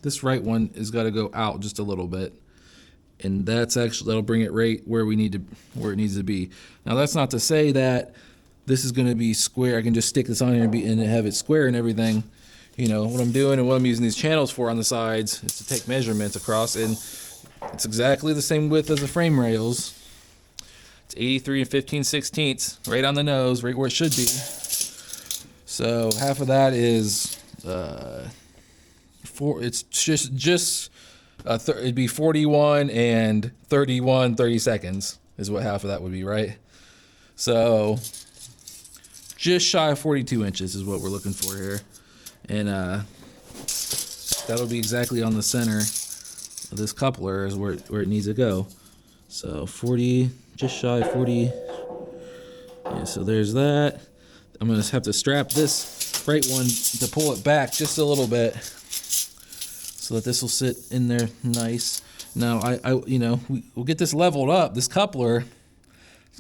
one has got to go out just a little bit, and that'll bring it right where it needs to be. Now that's not to say that this is going to be square. I can just stick this on here and have it square and everything. You know what I'm doing and what I'm using these channels for on the sides is to take measurements across, and it's exactly the same width as the frame rails. It's 83 and 15/16, right on the nose, right where it should be. So half of that is it's just it'd be 41 and 31 30-seconds is what half of that would be, right? So just shy of 42 inches is what we're looking for here. And that'll be exactly on the center of this coupler is where it needs to go. So 40, just shy of 40. Yeah, so there's that. I'm gonna have to strap this right one to pull it back just a little bit so that this will sit in there nice. Now we'll get this leveled up. This coupler,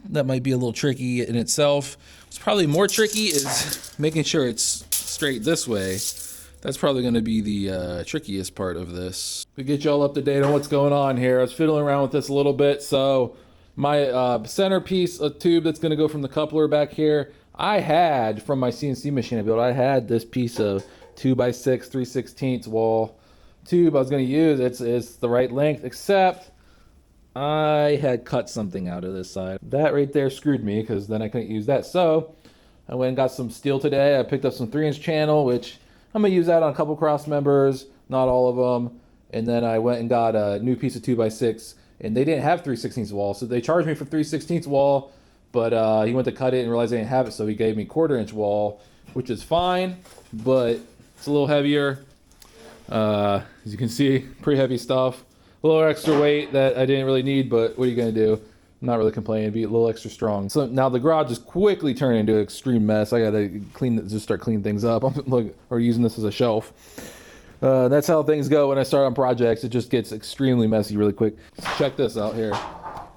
that might be a little tricky in itself. What's probably more tricky is making sure it's straight this way. That's probably going to be the trickiest part of this. To get y'all up to date on what's going on here, I was fiddling around with this a little bit. So my centerpiece, a tube that's going to go from the coupler back here, I had from my CNC machine I built, I had this piece of 2x6 3/16 wall tube I was going to use. It's the right length, except I had cut something out of this side. That right there screwed me, because then I couldn't use that. So I went and got some steel today. I picked up some 3-inch channel, which I'm gonna use that on a couple cross members, not all of them. And then I went and got a new piece of 2x6, and they didn't have 3/16 wall, so they charged me for 3/16 wall. But he went to cut it and realized they didn't have it, so he gave me 1/4-inch wall, which is fine, but it's a little heavier. As you can see, pretty heavy stuff. A little extra weight that I didn't really need, but what are you gonna do? I'm not really complaining, be a little extra strong. So now the garage is quickly turning into an extreme mess. I gotta start cleaning things up. I'm using this as a shelf. That's how things go when I start on projects. It just gets extremely messy really quick. Check this out here.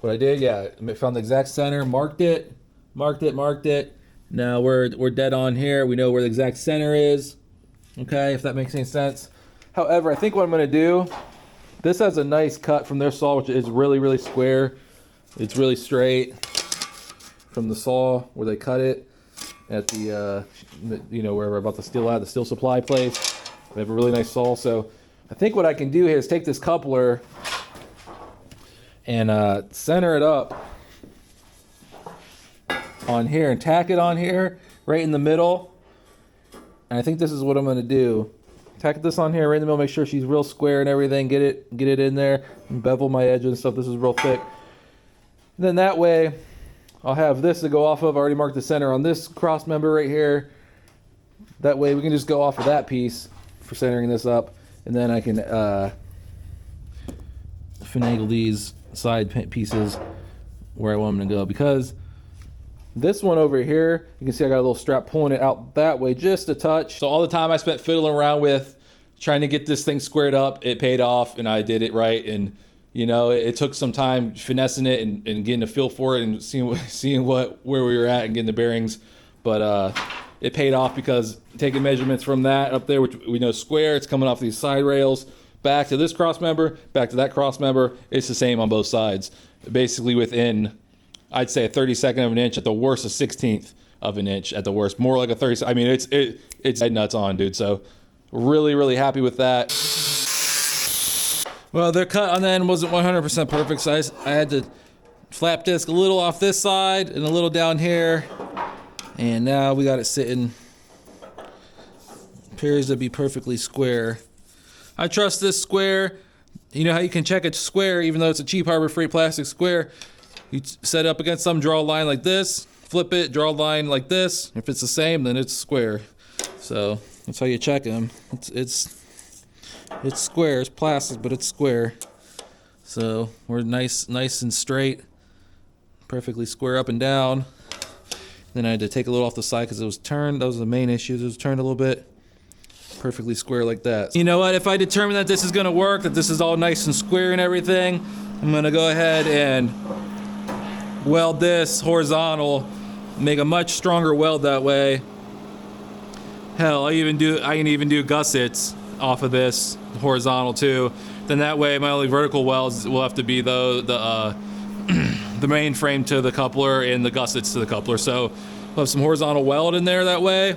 What I did, I found the exact center, marked it. Now we're dead on here. We know where the exact center is. Okay, if that makes any sense. However, I think what I'm gonna do, this has a nice cut from their saw, which is really, really square. It's really straight from the saw where they cut it at the, where we're about to steal out, the steel supply place. They have a really nice saw. So I think what I can do here is take this coupler and center it up on here and tack it on here right in the middle. And I think this is what I'm going to do. Tack this on here right in the middle, make sure she's real square and everything. Get it in there, and bevel my edges and stuff. This is real thick. And then that way I'll have this to go off of. I already marked the center on this cross member right here. That way we can just go off of that piece for centering this up, and then I can finagle these side pieces where I want them to go, because this one over here, you can see I got a little strap pulling it out that way just a touch. So all the time I spent fiddling around with trying to get this thing squared up, it paid off, and I did it right. And it took some time finessing it and getting a feel for it and seeing where we were at and getting the bearings. But it paid off, because taking measurements from that up there, which we know square, it's coming off these side rails, back to this cross member, back to that cross member, it's the same on both sides. Basically within, I'd say, a 32nd of an inch, at the worst a 16th of an inch at the worst, more like a 30. I mean, it's head nuts on, dude. So really, really happy with that. Well, their cut on the end wasn't 100% perfect, so I had to flap disc a little off this side and a little down here, and now we got it sitting, appears to be perfectly square. I trust this square. You know how you can check it square even though it's a cheap Harbor Freight plastic square? You set it up against some, draw a line like this, flip it, draw a line like this. If it's the same, then it's square. So that's how you check them. It's square. It's plastic, but it's square. So we're nice and straight, perfectly square up and down. Then I had to take a little off the side because it was turned. That was the main issue. It was turned a little bit. Perfectly square like that. You know what? If I determine that this is going to work, that this is all nice and square and everything, I'm gonna go ahead and weld this horizontal, make a much stronger weld that way. Hell, I can even do gussets off of this horizontal too. Then that way my only vertical welds will have to be the main frame to the coupler and the gussets to the coupler. So we'll have some horizontal weld in there that way.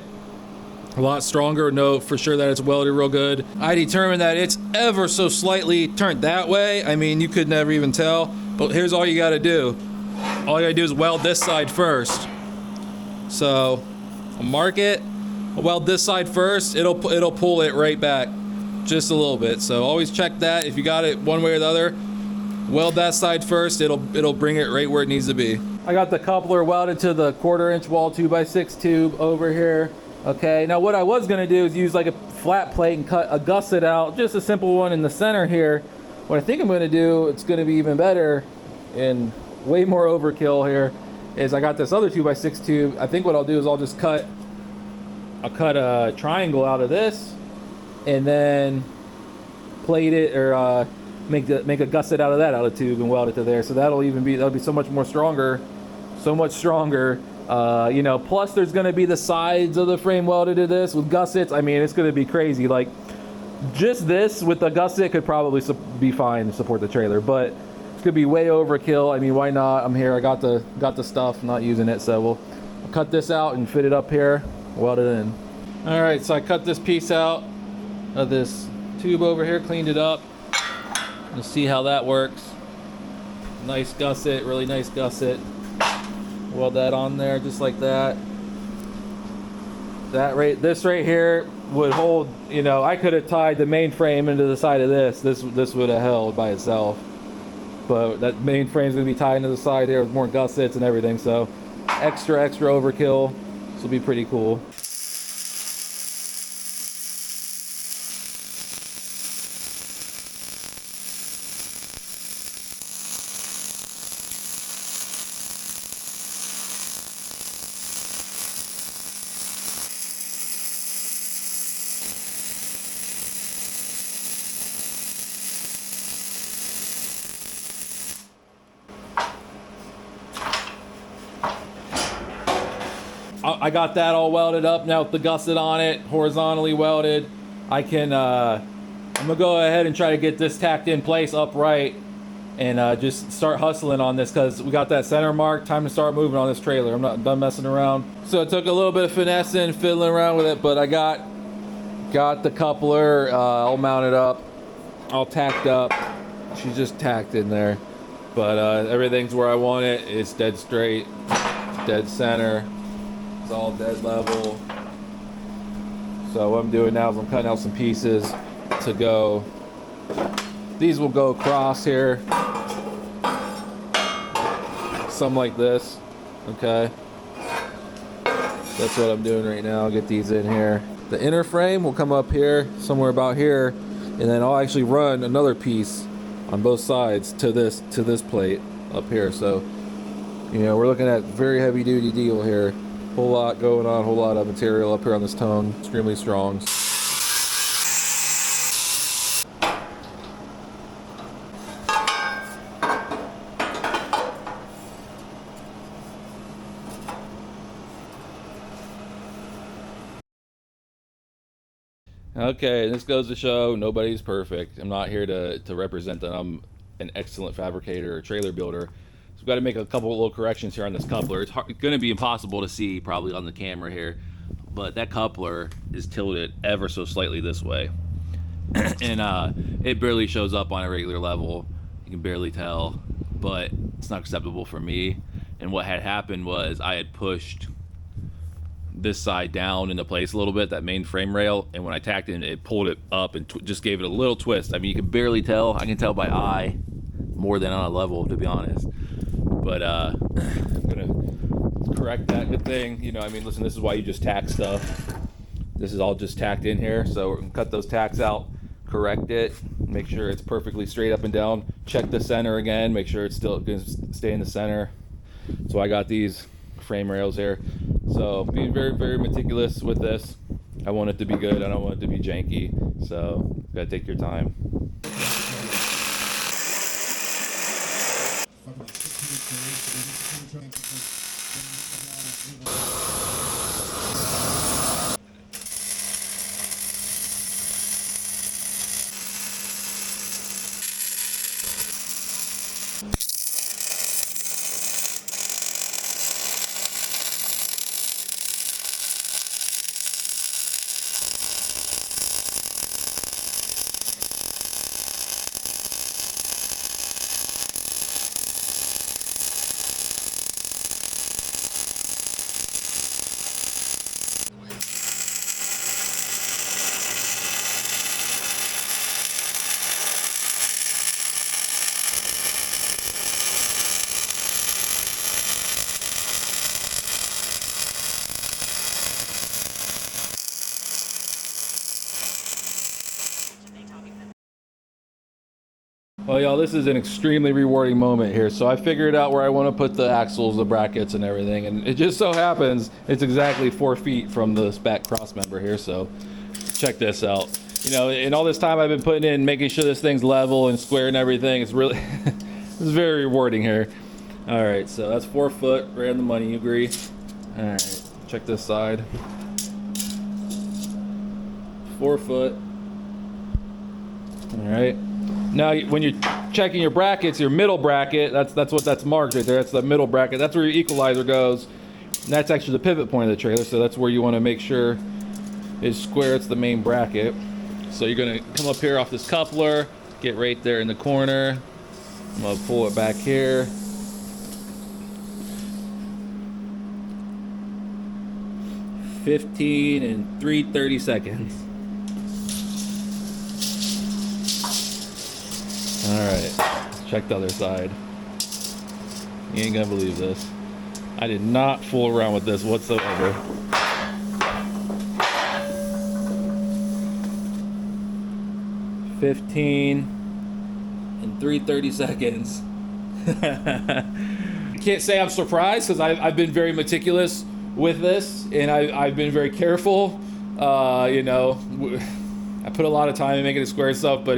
A lot stronger, know for sure that it's welded real good. I determined that it's ever so slightly turned that way. I mean, you could never even tell, but here's all you gotta do. All you gotta do is weld this side first. So I'll mark it, I'll weld this side first, it'll pull it right back just a little bit. So always check that. If you got it one way or the other, weld that side first, it'll bring it right where it needs to be. I got the coupler welded to the 1/4 inch wall 2x6 tube over here. Okay, now what I was gonna do is use like a flat plate and cut a gusset out, just a simple one in the center here. What I think I'm gonna do, it's gonna be even better and way more overkill here, is I got this other 2x6 tube. I think what I'll do is I'll cut a triangle out of this and then plate it, or make a gusset out of that, out of tube, and weld it to there. So that'll be so much more stronger, so much stronger. You know, plus there's gonna be the sides of the frame welded to this with gussets. I mean, it's gonna be crazy. Like, just this with the gusset could probably be fine to support the trailer, but it's gonna be way overkill. I mean, why not? I'm here, I got the stuff, I'm not using it, so we'll cut this out and fit it up here, weld it in. All right, so I cut this piece out of this tube over here, cleaned it up. You'll see how that works. Nice gusset, really nice gusset. Weld that on there just like that. This right here would hold, you know, I could have tied the main frame into the side of this. This would have held by itself. But that main frame is gonna be tied into the side here with more gussets and everything. So extra overkill. This will be pretty cool. I got that all welded up now with the gusset on it, horizontally welded. I'm gonna go ahead and try to get this tacked in place upright and just start hustling on this, because we got that center mark. Time to start moving on this trailer. I'm not done messing around. So it took a little bit of finessing, fiddling around with it, but I got the coupler all mounted up, all tacked up. She's just tacked in there, but everything's where I want it. It's dead straight, dead center. It's all dead level. So what I'm doing now is I'm cutting out some pieces to go. These will go across here. Something like this. Okay. That's what I'm doing right now. I'll get these in here. The inner frame will come up here, somewhere about here, and then I'll actually run another piece on both sides to this plate up here. So, you know, we're looking at very heavy duty deal here. Whole lot going on, whole lot of material up here on this tone. Extremely strong. Okay, this goes to show nobody's perfect. I'm not here to represent that I'm an excellent fabricator or trailer builder. So we've got to make a couple little corrections here on this coupler. It's going to be impossible to see probably on the camera here, but that coupler is tilted ever so slightly this way. And it barely shows up on a regular level. You can barely tell, but it's not acceptable for me. And what had happened was I had pushed this side down into place a little bit, that main frame rail, and when I tacked it, it pulled it up and just gave it a little twist. I mean, you can barely tell. I can tell by eye more than on a level, to be honest. But I'm gonna correct that. Good thing, you know, I mean, listen, this is why you just tack stuff. This is all just tacked in here, so we're gonna cut those tacks out, correct it, make sure it's perfectly straight up and down, check the center again, make sure it's still gonna stay in the center. So I got these frame rails here. So being very, very meticulous with this. I want it to be good, I don't want it to be janky, so gotta take your time. Well, y'all, this is an extremely rewarding moment here. So I figured out where I want to put the axles, the brackets, and everything. And it just so happens it's exactly 4 feet from the Spec cross member here. So check this out. You know, in all this time I've been putting in, making sure this thing's level and square and everything, it's really, it's very rewarding here. All right, so that's 4 foot, right on the money, you agree? All right, check this side. 4 foot. All right. Now, when you're checking your brackets, your middle bracket, that's what that's marked right there. That's the middle bracket. That's where your equalizer goes. And that's actually the pivot point of the trailer. So that's where you want to make sure it's square. It's the main bracket. So you're going to come up here off this coupler, get right there in the corner. I'm going to pull it back here. $15 and 3/30 seconds. All right, check the other side. You ain't gonna believe this. I did not fool around with this whatsoever. $15 and 3/30 seconds. I can't say I'm surprised because I've been very meticulous with this and I've been very careful. You know, I put a lot of time in making it square and stuff, but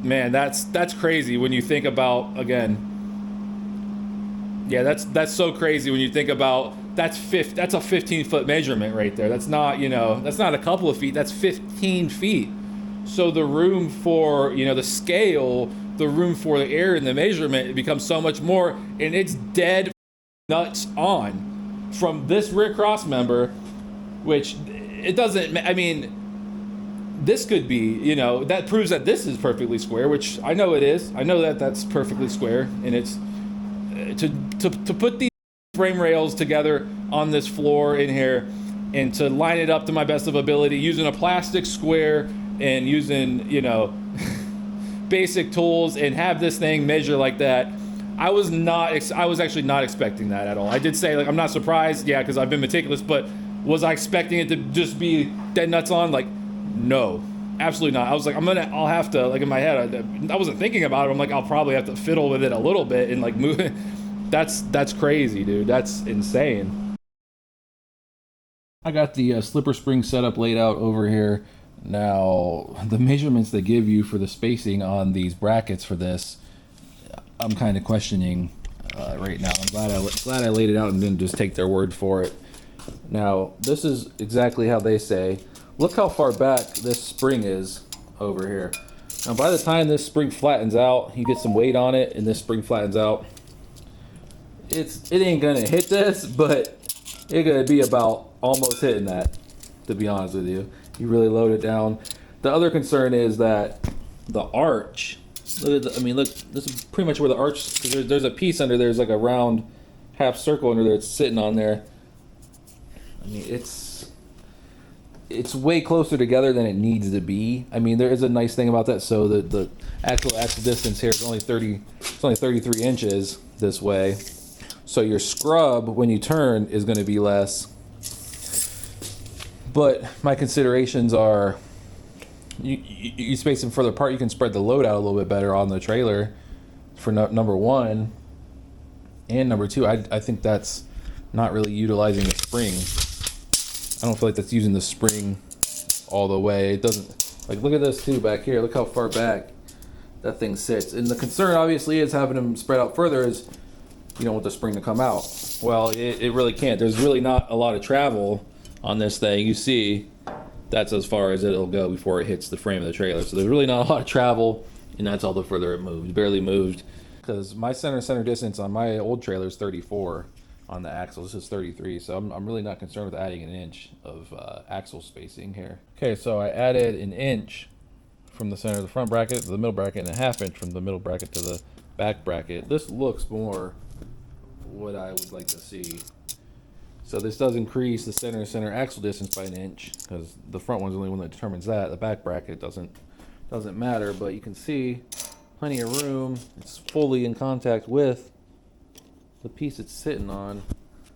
man, that's crazy when you think about, again, yeah, that's so crazy when you think about that's a 15-foot measurement right there. That's not, you know, that's not a couple of feet, that's 15 feet. So the room for, you know, the scale, the room for the error in the measurement, it becomes so much more, and it's dead nuts on from this rear cross member, which it doesn't, I mean, this could be, you know, that proves that this is perfectly square, which I know it is. I know that that's perfectly square, and it's to put these frame rails together on this floor in here and to line it up to my best of ability using a plastic square and using, you know, basic tools and have this thing measure like that. I was actually not expecting that at all. I did say, like, I'm not surprised, yeah, because I've been meticulous, but was I expecting it to just be dead nuts on? Like, no, absolutely not. I was like, I'll have to, like, in my head, I wasn't thinking about it. I'm like, I'll probably have to fiddle with it a little bit and like move it. That's crazy, dude. That's insane. I got the slipper spring setup laid out over here. Now, the measurements they give you for the spacing on these brackets for this, I'm kind of questioning right now. I'm glad I laid it out and didn't just take their word for it. Now, this is exactly how they say. Look how far back this spring is over here. Now, by the time this spring flattens out, you get some weight on it, and this spring flattens out. It ain't gonna hit this, but it's gonna be about almost hitting that, to be honest with you. You really load it down. The other concern is that the arch. Look, this is pretty much where the arch. There's a piece under there. There's like a round half circle under there. It's sitting on there. I mean, it's way closer together than it needs to be. I mean, there is a nice thing about that. So the actual axle distance here is only 33 inches this way. So your scrub when you turn is going to be less. But my considerations are, you space them further apart, you can spread the load out a little bit better on the trailer for number one. And number two, I think that's not really utilizing the spring. I don't feel like that's using the spring all the way. It doesn't, like, look at this too back here. Look how far back that thing sits. And the concern obviously is having them spread out further is you don't want the spring to come out. Well, it really can't. There's really not a lot of travel on this thing. You see, that's as far as it'll go before it hits the frame of the trailer. So there's really not a lot of travel, and that's all the further it moved. Barely moved. Because my center distance on my old trailer is 34 on the axle. This is 33, so I'm really not concerned with adding an inch of axle spacing here. Okay, so I added an inch from the center of the front bracket to the middle bracket and a half inch from the middle bracket to the back bracket. This looks more what I would like to see. So this does increase the center axle distance by an inch, because the front one's the only one that determines that. The back bracket doesn't matter, but you can see plenty of room. It's fully in contact with the piece it's sitting on.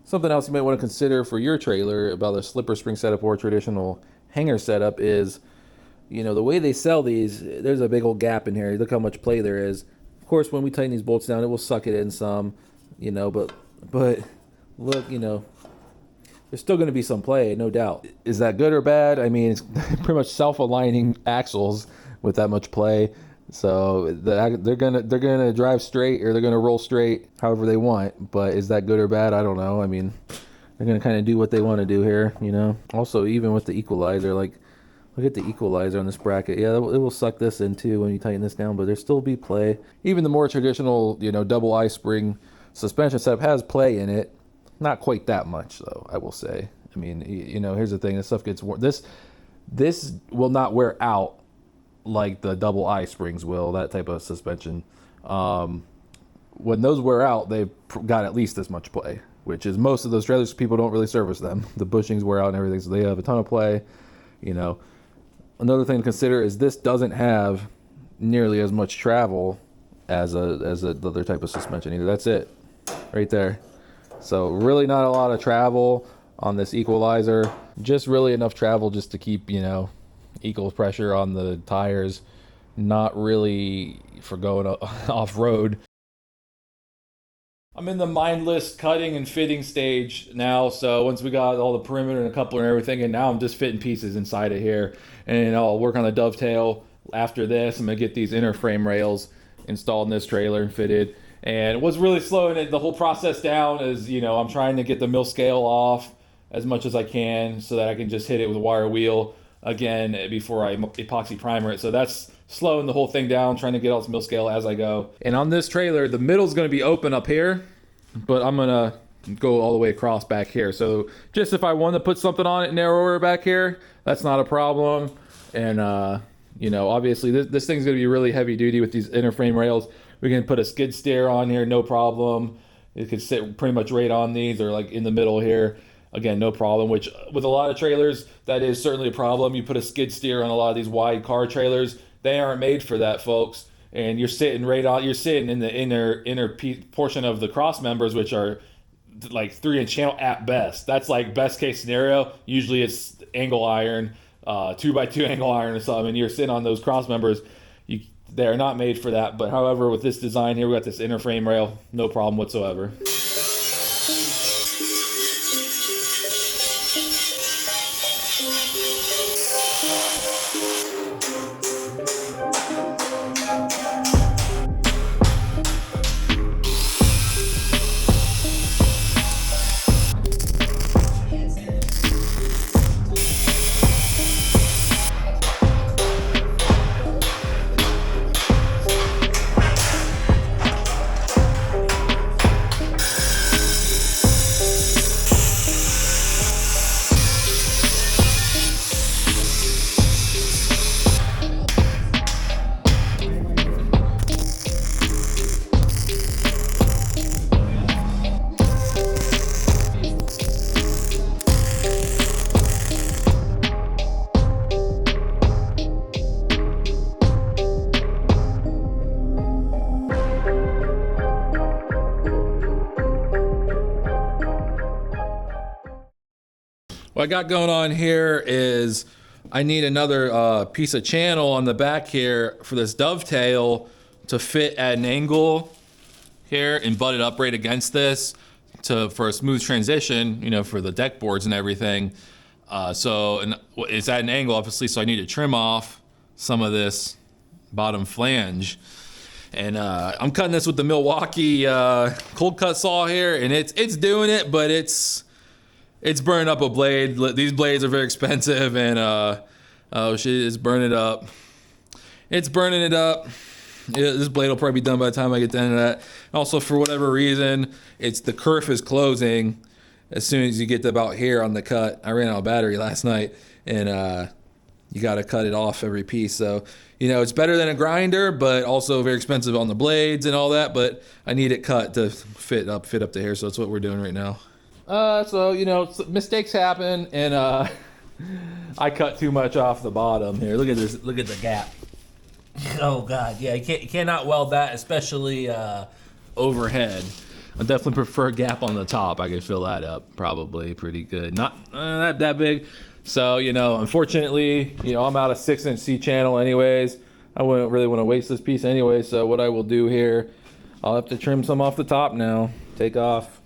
Something else you might want to consider for your trailer about a slipper spring setup or traditional hanger setup is, you know, the way they sell these, there's a big old gap in here. Look how much play there is. Of course, when we tighten these bolts down, it will suck it in some, you know, but look, you know, there's still going to be some play, no doubt. Is that good or bad? I mean, it's pretty much self-aligning axles with that much play. So they're gonna drive straight, or they're gonna roll straight, however they want. But is that good or bad? I don't know. I mean, they're gonna kind of do what they want to do here, you know. Also, even with the equalizer, like, look at the equalizer on this bracket. Yeah, it will suck this in too when you tighten this down, but there still be play. Even the more traditional, you know, double I spring suspension setup has play in it. Not quite that much, though, I will say. I mean, you know, here's the thing: this stuff gets worn. This will not wear out like the double I springs will, that type of suspension. When those wear out, they've got at least this much play, which is most of those trailers, people don't really service them. The bushings wear out and everything, so they have a ton of play, you know. Another thing to consider is this doesn't have nearly as much travel as the other type of suspension either. That's it, right there. So really not a lot of travel on this equalizer. Just really enough travel just to keep, you know, equal pressure on the tires, not really for going off-road. I'm in the mindless cutting and fitting stage now, so once we got all the perimeter and a coupler and everything, and now I'm just fitting pieces inside of here, and I'll work on the dovetail after this. I'm gonna get these inner frame rails installed in this trailer and fitted. And what's really slowing the whole process down is, you know, I'm trying to get the mill scale off as much as I can so that I can just hit it with a wire wheel again before I epoxy primer it. So that's slowing the whole thing down, trying to get all this mill scale as I go. And on this trailer, the middle's going to be open up here, but I'm going to go all the way across back here. So just if I want to put something on it narrower back here, that's not a problem. And you know, obviously this thing's going to be really heavy duty with these inner frame rails. We can put a skid steer on here, no problem. It could sit pretty much right on these, or like in the middle here. Again, no problem, which with a lot of trailers, that is certainly a problem. You put a skid steer on a lot of these wide car trailers, they aren't made for that, folks. And you're sitting you're sitting in the inner portion of the cross members, which are like 3-inch channel at best. That's like best case scenario. Usually it's angle iron, 2x2 angle iron or something, and you're sitting on those cross members. They're not made for that. But however, with this design here, we got this inner frame rail, no problem whatsoever. What I got going on here is I need another piece of channel on the back here for this dovetail to fit at an angle here and butt it up right against this for a smooth transition, you know, for the deck boards and everything. So it's at an angle, obviously, so I need to trim off some of this bottom flange. And I'm cutting this with the Milwaukee cold cut saw here, and it's doing it, but it's burning up a blade. These blades are very expensive, and oh shit, it's burning it up. It's burning it up. Yeah, this blade will probably be done by the time I get done to that. Also, for whatever reason, the kerf is closing as soon as you get to about here on the cut. I ran out of battery last night, and you got to cut it off every piece. So, you know, it's better than a grinder, but also very expensive on the blades and all that. But I need it cut to fit up to here. So that's what we're doing right now. So, you know, mistakes happen, and I cut too much off the bottom here. Look at this. Look at the gap. Oh God, yeah, you cannot weld that, especially Overhead. I definitely prefer a gap on the top. I could fill that up probably pretty good. Not that big. So, you know, unfortunately, you know, I'm out of 6-inch C-channel anyways. I wouldn't really want to waste this piece anyway. So what I will do here, I'll have to trim some off the top now. Take off.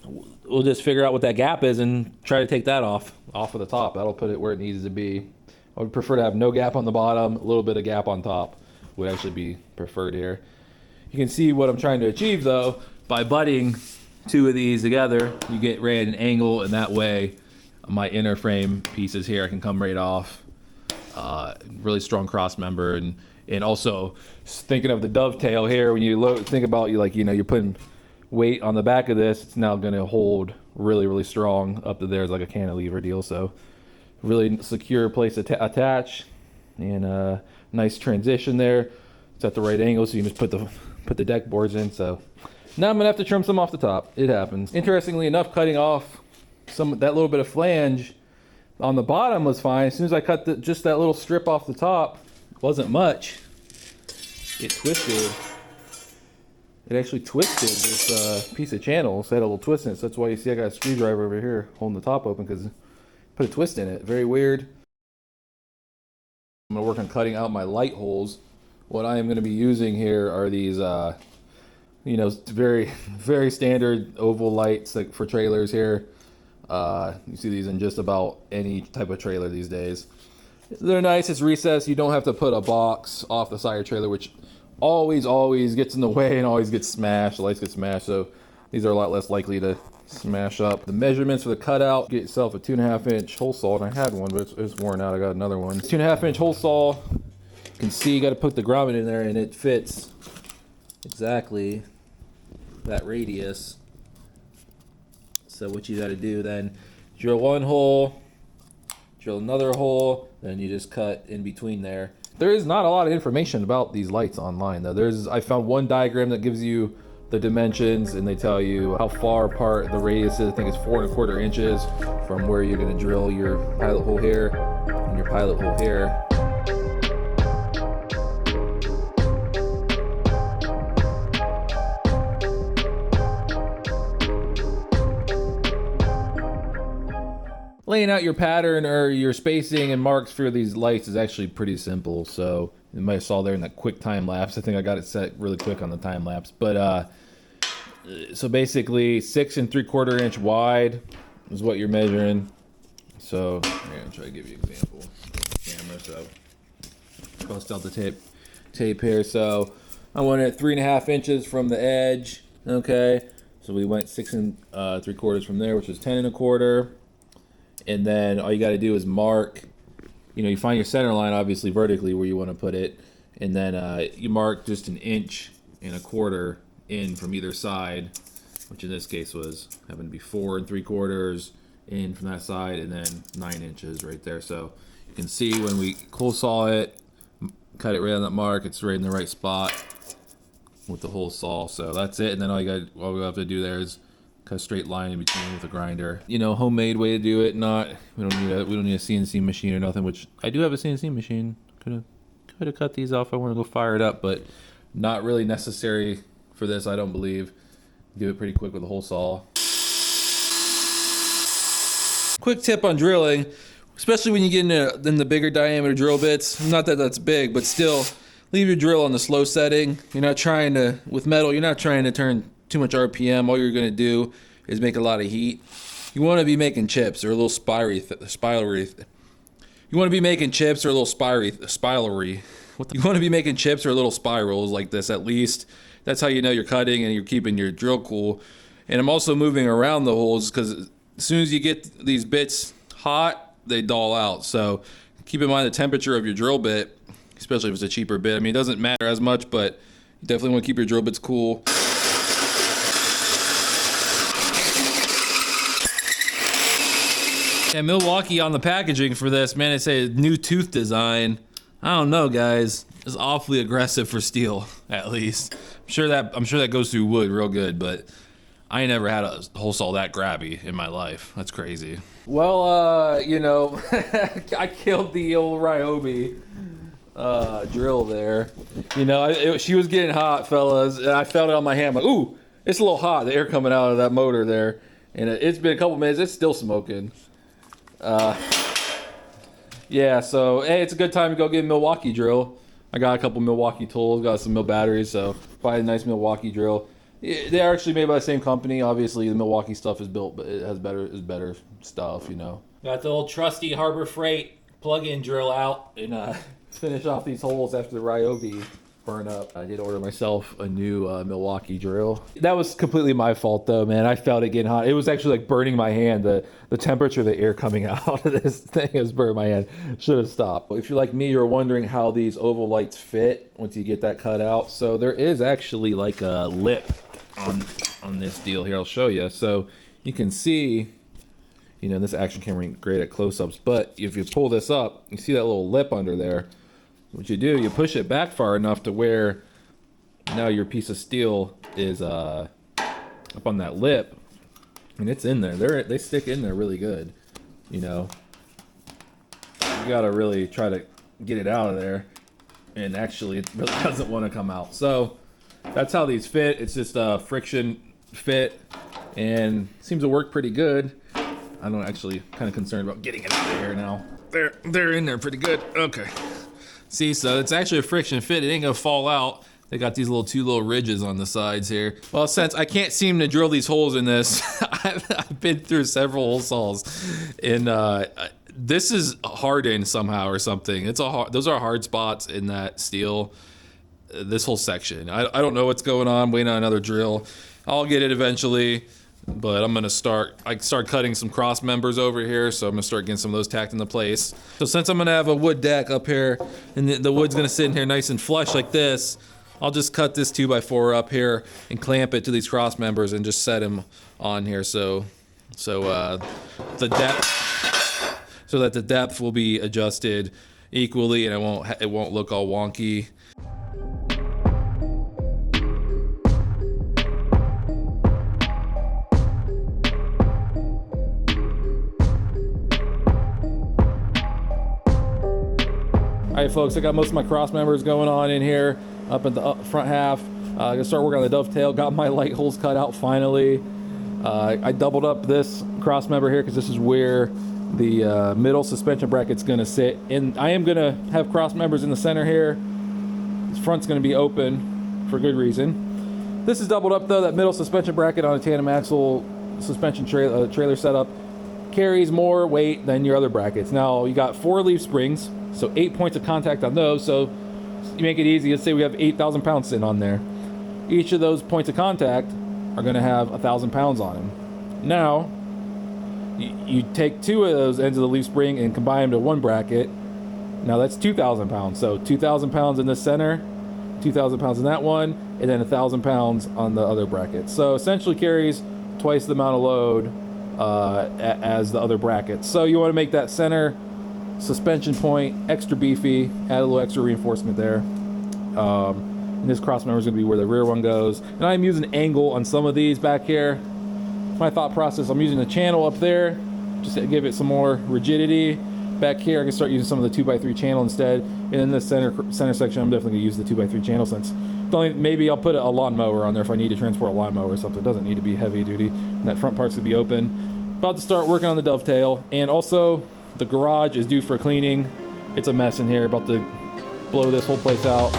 We'll just figure out what that gap is and try to take that off of the top. That'll put it where it needs to be. I would prefer to have no gap on the bottom, a little bit of gap on top would actually be preferred here. You can see what I'm trying to achieve though, by butting two of these together, you get right at an angle, and that way my inner frame pieces here, I can come right off. Really strong cross member, and also thinking of the dovetail here, when you think about you're putting weight on the back of this, it's now going to hold really, really strong up to there. It's like a cantilever deal. So really secure place to attach, and nice transition there. It's at the right angle, so you just put the deck boards in. So now I'm gonna have to trim some off the top. It happens. Interestingly enough, cutting off that little bit of flange on the bottom was fine. As soon as I cut just that little strip off the top, it wasn't much. It twisted. It actually twisted this piece of channel. So it had a little twist in it. So that's why you see I got a screwdriver over here holding the top open, because put a twist in it. Very weird. I'm gonna work on cutting out my light holes. What I am gonna be using here are these, you know, very, very standard oval lights like for trailers here. You see these in just about any type of trailer these days. They're nice. It's recessed. You don't have to put a box off the side of your trailer, which always gets in the way and always gets smashed. The lights get smashed, so these are a lot less likely to smash up. The measurements for the cutout: get yourself a 2.5-inch hole saw, and I had one, but it's worn out. I got another one. 2.5-inch hole saw. You can see you got to put the grommet in there, and it fits exactly that radius. So what you got to do then, drill one hole, drill another hole, then you just cut in between there. There is not a lot of information about these lights online though. I found one diagram that gives you the dimensions, and they tell you how far apart the radius is. I think it's 4.25 inches from where you're going to drill your pilot hole here and your pilot hole here. Laying out your pattern or your spacing and marks for these lights is actually pretty simple. So you might have saw there in that quick time lapse. I think I got it set really quick on the time lapse. But so basically 6.75 inch wide is what you're measuring. So I'm gonna try to give you an example. Camera, so bust out the tape here. So I went at 3.5 inches from the edge. Okay, so we went 6.75 from there, which is 10.25. And then all you got to do is mark, you know, you find your center line obviously vertically where you want to put it, and then you mark just 1.25 inches in from either side, which in this case was having to be 4.75 in from that side, and then 9 inches right there. So you can see when we hole saw it, cut it right on that mark, it's right in the right spot with the hole saw. So that's it. And then all we have to do there is cut a straight line in between with a grinder. You know, homemade way to do it. We don't need a CNC machine or nothing, which I do have a CNC machine. Could have cut these off. I want to go fire it up, but not really necessary for this, I don't believe. Do it pretty quick with a hole saw. Quick tip on drilling, especially when you get in the bigger diameter drill bits. Not that that's big, but still, leave your drill on the slow setting. You're not trying to, with metal, you're not trying to turn too much RPM. All you're going to do is make a lot of heat. You want to be making chips or a little spirally. You want to be making chips or a little spirally. You want to be making chips or little spirals like this at least. That's how you know you're cutting and you're keeping your drill cool. And I'm also moving around the holes because as soon as you get these bits hot, they dull out. So keep in mind the temperature of your drill bit, especially if it's a cheaper bit. I mean, it doesn't matter as much, but you definitely want to keep your drill bits cool. And Milwaukee on the packaging for this, man, it's a new tooth design. I don't know, guys. It's awfully aggressive for steel, at least. I'm sure that goes through wood real good, but I ain't never had a hole saw that grabby in my life. That's crazy. Well, you know, I killed the old Ryobi drill there. You know, she was getting hot, fellas, and I felt it on my hand. Like, ooh, it's a little hot. The air coming out of that motor there, and it's been a couple minutes. It's still smoking. Yeah, so hey, it's a good time to go get a Milwaukee drill. I got a couple Milwaukee tools, got some Mil batteries, so buy a nice Milwaukee drill. They are actually made by the same company. Obviously, the Milwaukee stuff is built, but it has better stuff, you know. Got the old trusty Harbor Freight plug-in drill out. And finish off these holes after the Ryobi burn up. I did order myself a new Milwaukee drill. That was completely my fault, though, man. I felt it getting hot. It was actually like burning my hand. The temperature of the air coming out of this thing has burned my hand. Should have stopped. If you're like me, you're wondering how these oval lights fit once you get that cut out. So there is actually like a lip on this deal here. I'll show you. So you can see, you know, this action camera ain't great at close-ups, but if you pull this up, you see that little lip under there. What you do, you push it back far enough to where now your piece of steel is up on that lip, and it's in there. They stick in there really good, you know. You gotta really try to get it out of there, and actually it really doesn't want to come out. So that's how these fit. It's just a friction fit, and seems to work pretty good. I'm actually kind of concerned about getting it out of here now. They're in there pretty good. Okay. See, so it's actually a friction fit. It ain't gonna fall out. They got these two little ridges on the sides here. Well, since I can't seem to drill these holes in this, I've been through several hole saws, and this is hardened somehow or something. Those are hard spots in that steel. This whole section. I don't know what's going on. Waiting on another drill. I'll get it eventually. But I'm gonna start cutting some cross members over here, so I'm gonna start getting some of those tacked into place. So since I'm gonna have a wood deck up here, and the wood's gonna sit in here nice and flush like this, I'll just cut this 2x4 up here and clamp it to these cross members and just set them on here so that the depth will be adjusted equally and it won't look all wonky. All right, folks, I got most of my cross members going on in here, up at the front half. I'm gonna start working on the dovetail. Got my light holes cut out finally. I doubled up this cross member here because this is where the middle suspension bracket's gonna sit. And I am gonna have cross members in the center here. This front's gonna be open for good reason. This is doubled up though. That middle suspension bracket on a tandem axle suspension trailer setup carries more weight than your other brackets. Now you got 4 leaf springs. So 8 points of contact on those. So you make it easy. Let's say we have 8,000 pounds sitting on there. Each of those points of contact are going to have 1,000 pounds on them. Now, you take 2 of those ends of the leaf spring and combine them to one bracket. Now that's 2,000 pounds. So 2,000 pounds in the center, 2,000 pounds in that one, and then 1,000 pounds on the other bracket. So essentially carries twice the amount of load as the other brackets. So you want to make that center suspension point extra beefy, add a little extra reinforcement there. And this cross member is going to be where the rear one goes. And I'm using angle on some of these back here. My thought process, I'm using the channel up there just to give it some more rigidity. Back here I can start using some of the 2x3 channel instead, and in this center section I'm definitely going to use the 2x3 channel, since maybe I'll put a lawnmower on there if I need to transport a lawnmower or something. It doesn't need to be heavy duty, and that front part's going to be open. About to start working on the dovetail, and also the garage is due for cleaning. It's a mess in here. About to blow this whole place out.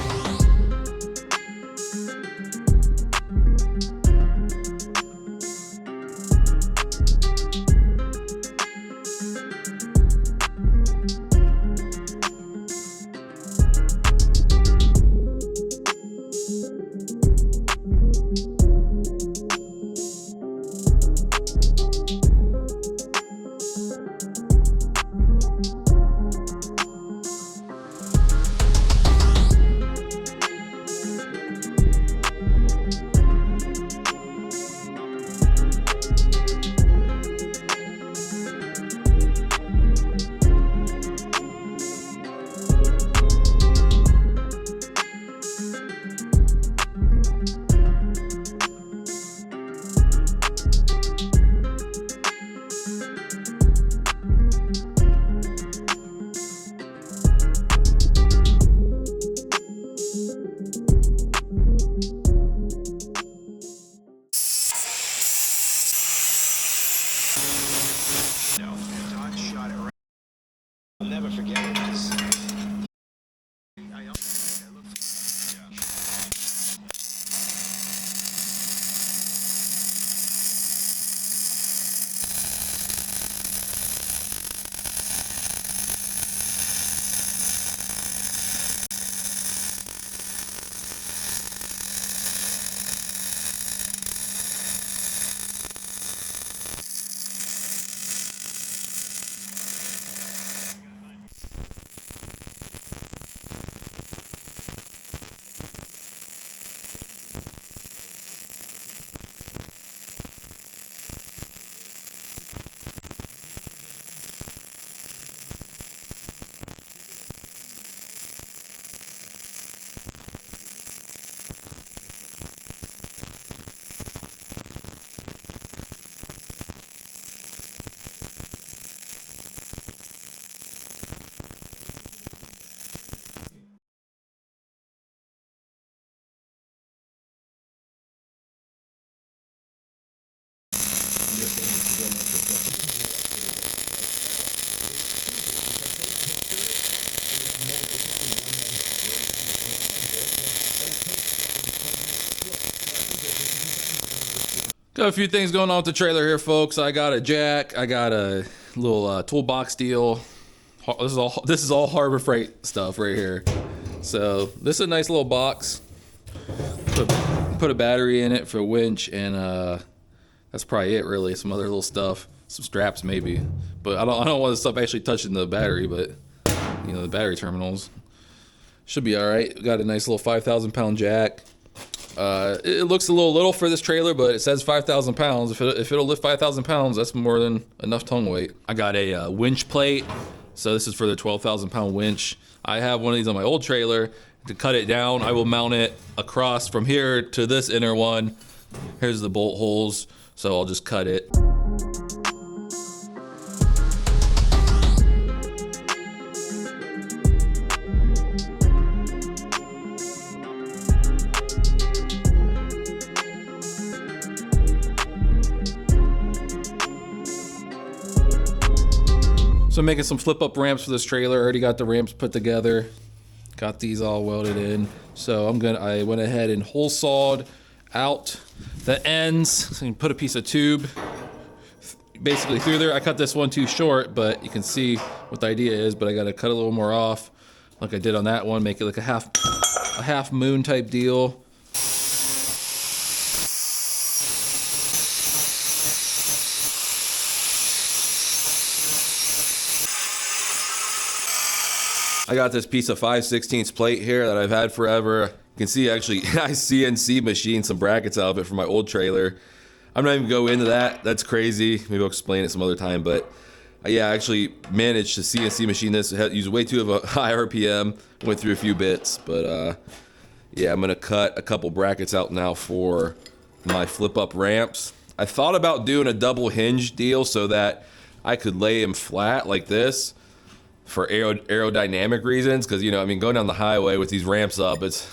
Got a few things going on with the trailer here, folks. I got a jack. I got a little toolbox deal. This is all Harbor Freight stuff right here. So this is a nice little box. Put a battery in it for a winch, and that's probably it, really. Some other little stuff, some straps maybe. But I don't want this stuff actually touching the battery, but you know, the battery terminals should be all right. Got a nice little 5,000 pound jack. It looks a little for this trailer, but it says 5,000 pounds. If it'll lift 5,000 pounds, that's more than enough tongue weight. I got a winch plate. So this is for the 12,000 pound winch. I have one of these on my old trailer. To cut it down, I will mount it across from here to this inner one. Here's the bolt holes, so I'll just cut it. So I'm making some flip up ramps for this trailer. Already got the ramps put together. Got these all welded in. So I went ahead and hole sawed out the ends. So you can put a piece of tube basically through there. I cut this one too short, but you can see what the idea is, but I gotta cut a little more off like I did on that one, make it like a half moon type deal. I got this piece of 5/16 plate here that I've had forever. You can see actually I CNC machined some brackets out of it from my old trailer. I'm not even gonna go into that. That's crazy. Maybe I'll explain it some other time, but yeah, I actually managed to CNC machine this. It used way too of a high RPM. Went through a few bits, but yeah, I'm gonna cut a couple brackets out now for my flip up ramps. I thought about doing a double hinge deal so that I could lay them flat like this for aerodynamic reasons, because you know, I mean, going down the highway with these ramps up, it's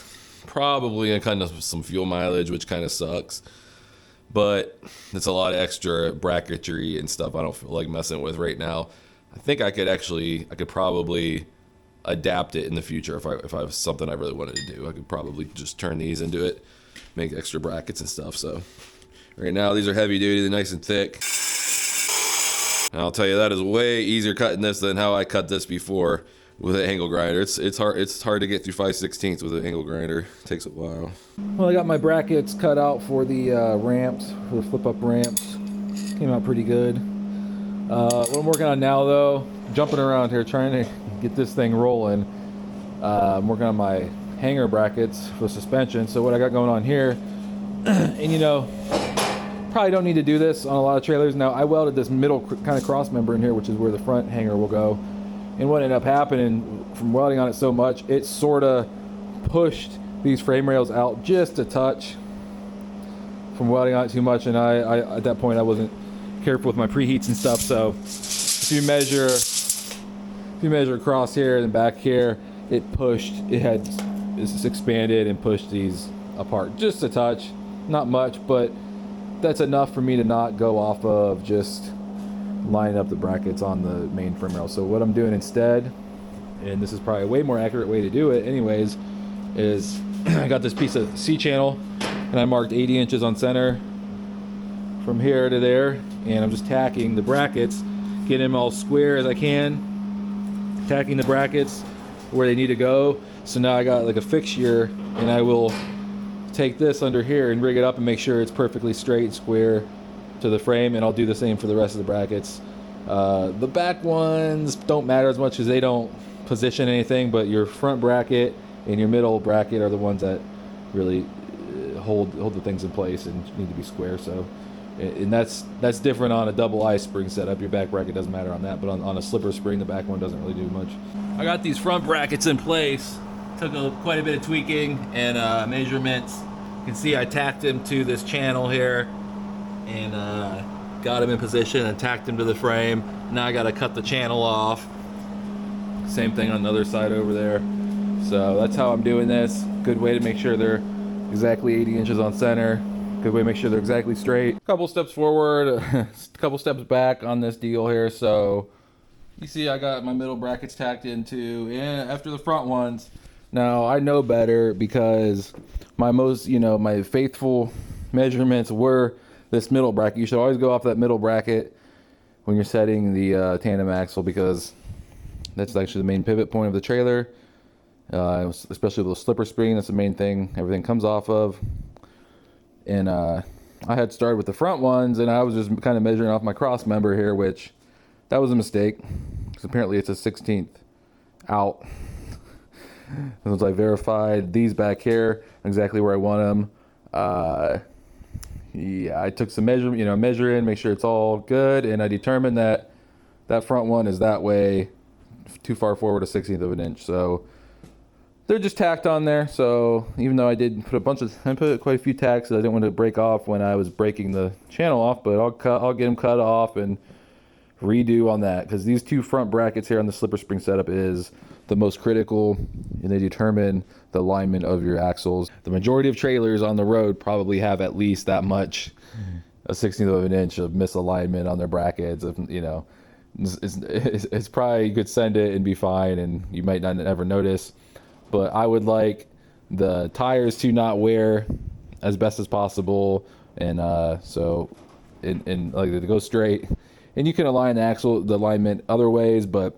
probably gonna kind of some fuel mileage, which kind of sucks. But it's a lot of extra bracketry and stuff I don't feel like messing with right now. I think I could probably adapt it in the future if I have something I really wanted to do. I could probably just turn these into it, make extra brackets and stuff. So right now these are heavy duty, they're nice and thick. And I'll tell you, that is way easier cutting this than how I cut this before with an angle grinder. It's hard to get through 5/16 with an angle grinder. It takes a while. Well, I got my brackets cut out for the ramps, for the flip up ramps. Came out pretty good. What I'm working on now though, jumping around here trying to get this thing rolling. I'm working on my hanger brackets for suspension. So what I got going on here, and you know, probably don't need to do this on a lot of trailers. Now I welded this middle kind of cross member in here, which is where the front hanger will go. And what ended up happening from welding on it so much, it sort of pushed these frame rails out just a touch from welding on it too much. And I at that point I wasn't careful with my preheats and stuff. So if you measure across here and back here, it's expanded and pushed these apart just a touch, not much, but that's enough for me to not go off of just lining up the brackets on the main frame rail. So what I'm doing instead, and this is probably a way more accurate way to do it anyways, is I got this piece of C-channel and I marked 80 inches on center from here to there, and I'm just tacking the brackets, getting them all square as I can, tacking the brackets where they need to go. So now I got like a fixture, and I will take this under here and rig it up and make sure it's perfectly straight and square to the frame, and I'll do the same for the rest of the brackets. The back ones don't matter as much as they don't position anything, but your front bracket and your middle bracket are the ones that really hold the things in place and need to be square. So, and that's different on a double I spring setup. Your back bracket doesn't matter on that, but on a slipper spring, the back one doesn't really do much. I got these front brackets in place. Took quite a bit of tweaking and measurements. You can see I tacked them to this channel here and got them in position and tacked them to the frame. Now I got to cut the channel off. Same thing on the other side over there. So that's how I'm doing this. Good way to make sure they're exactly 80 inches on center. Good way to make sure they're exactly straight. A couple steps forward, a couple steps back on this deal here. So you see I got my middle brackets tacked into, and after the front ones. Now I know better because my faithful measurements were this middle bracket. You should always go off that middle bracket when you're setting the tandem axle, because that's actually the main pivot point of the trailer, especially with the slipper spring. That's the main thing everything comes off of. And I had started with the front ones, and I was just kind of measuring off my cross member here, which that was a mistake, because apparently it's a 16th out. Once I verified these back here exactly where I want them, yeah, I took some measure in, make sure it's all good, and I determined that that front one is that way, too far forward, a 16th of an inch. So they're just tacked on there. So even though I did put quite a few tacks, I didn't want to break off when I was breaking the channel off, but I'll get them cut off and redo on that, because these two front brackets here on the slipper spring setup is the most critical, and they determine the alignment of your axles. The majority of trailers on the road probably have at least that much, a 16th of an inch of misalignment on their brackets. If, you know, it's probably, you could send it and be fine, and you might not ever notice. But I would like the tires to not wear as best as possible, and and like to go straight. And you can align the alignment other ways, but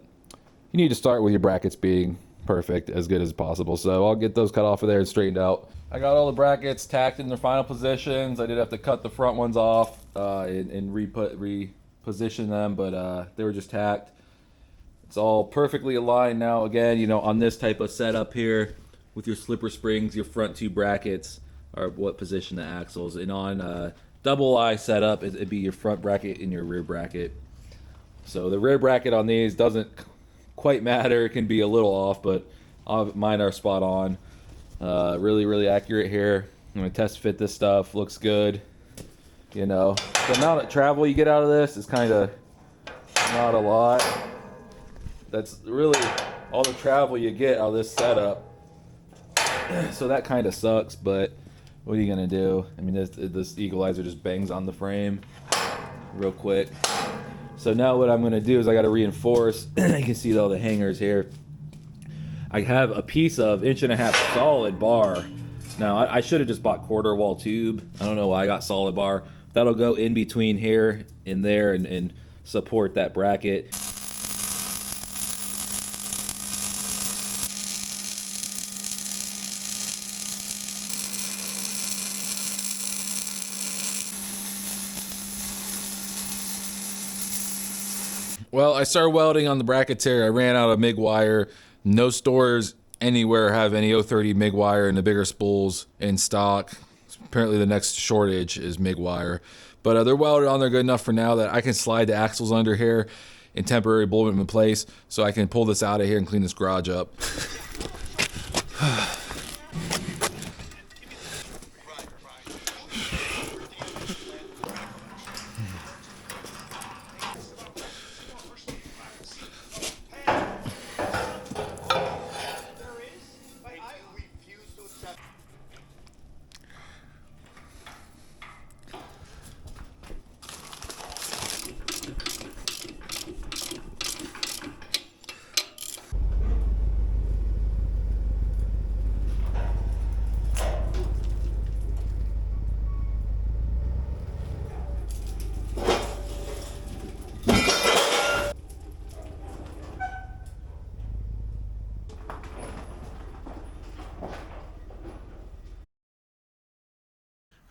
you need to start with your brackets being perfect, as good as possible. So I'll get those cut off of there and straightened out. I got all the brackets tacked in their final positions. I did have to cut the front ones off and reposition them, but they were just tacked. It's all perfectly aligned now. Again, you know, on this type of setup here with your slipper springs, your front two brackets are what position the axles. And on double I setup, it'd be your front bracket and your rear bracket. So the rear bracket on these doesn't quite matter. It can be a little off, but mine are spot on. Really accurate here. I'm gonna test fit this stuff. Looks good. You know, the amount of travel you get out of this is kind of not a lot. That's really all the travel you get out of this setup. So that kind of sucks, but what are you gonna do? I mean, this equalizer just bangs on the frame real quick. So now what I'm gonna do is I gotta reinforce. You can see all the hangers here. I have a piece of 1.5 inch solid bar. Now I should have just bought quarter wall tube. I don't know why I got solid bar. That'll go in between here and there and support that bracket. Well, I started welding on the brackets here. I ran out of MIG wire. No stores anywhere have any 030 MIG wire and the bigger spools in stock. Apparently the next shortage is MIG wire. But they're welded on there good enough for now that I can slide the axles under here and temporarily bolt them in place, so I can pull this out of here and clean this garage up.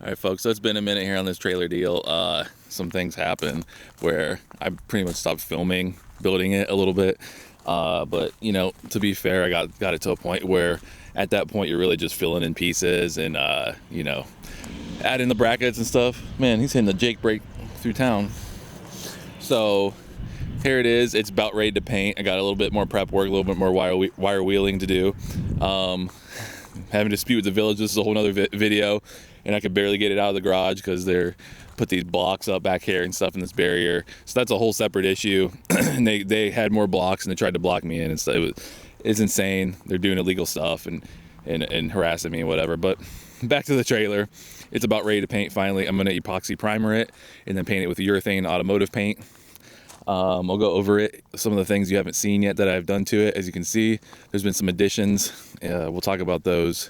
All right, folks, so it's been a minute here on this trailer deal. Some things happened where I pretty much stopped filming, building it a little bit. But, you know, to be fair, I got it to a point where at that point you're really just filling in pieces and, you know, adding the brackets and stuff. Man, he's hitting the Jake brake through town. So here it is. It's about ready to paint. I got a little bit more prep work, a little bit more wire wheeling to do. Having a dispute with the village. This is a whole nother video. And I could barely get it out of the garage because they're put these blocks up back here and stuff in this barrier. So that's a whole separate issue. And they had more blocks and they tried to block me in and stuff. It's insane. They're doing illegal stuff and harassing me and whatever. But back to the trailer. It's about ready to paint finally. I'm gonna epoxy primer it and then paint it with urethane automotive paint. I'll go over it, some of the things you haven't seen yet that I've done to it. As you can see, there's been some additions. We'll talk about those.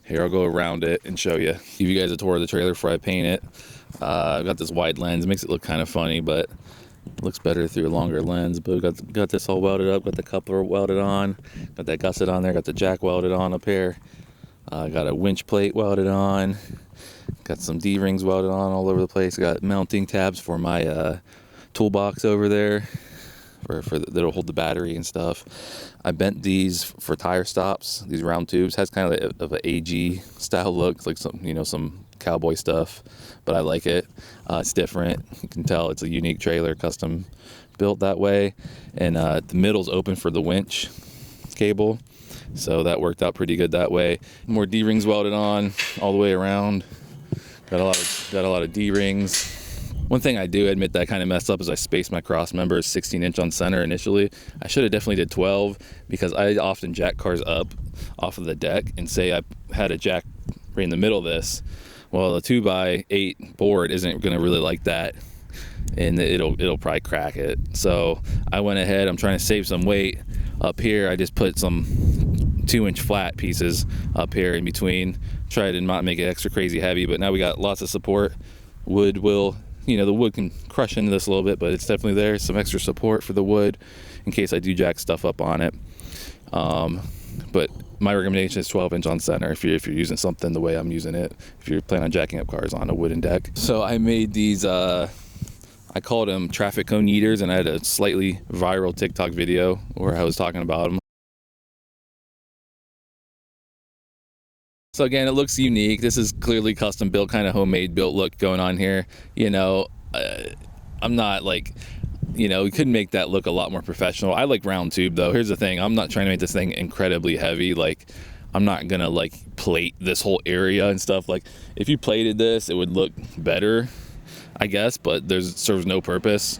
Here, I'll go around it and show you. Give you guys a tour of the trailer before I paint it. I've got this wide lens, makes it look kind of funny, but it looks better through a longer lens. But we got this all welded up, got the coupler welded on, got that gusset on there, got the jack welded on up here. Got a winch plate welded on, got some D-rings welded on all over the place. Got mounting tabs for my toolbox over there that'll hold the battery and stuff. I bent these for tire stops. These round tubes has kind of an AG style look, like some cowboy stuff, but I like it. It's different. You can tell it's a unique trailer, custom built that way. And the middle's open for the winch cable, so that worked out pretty good that way. More D-rings welded on all the way around. Got a lot of D-rings. One thing I do admit that I kind of messed up is I spaced my cross members 16-inch on center initially. I should have definitely did 12, because I often jack cars up off of the deck, and say I had a jack right in the middle of this. Well, the 2x8 board isn't going to really like that, and it'll probably crack it. So I went ahead, I'm trying to save some weight up here. I just put some 2-inch flat pieces up here in between, try to not make it extra crazy heavy, but now we got lots of support. Wood will, the wood can crush into this a little bit, but it's definitely there. Some extra support for the wood in case I do jack stuff up on it. But my recommendation is 12-inch on center if you're using something the way I'm using it, if you're planning on jacking up cars on a wooden deck. So I made these, I called them traffic cone eaters, and I had a slightly viral TikTok video where I was talking about them. So again, it looks unique. This is clearly custom built, kind of homemade built look going on here. I'm not like, we could make that look a lot more professional. I like round tube though. Here's the thing, I'm not trying to make this thing incredibly heavy. Like, I'm not gonna like plate this whole area and stuff. Like, if you plated this, it would look better, I guess, but serves no purpose.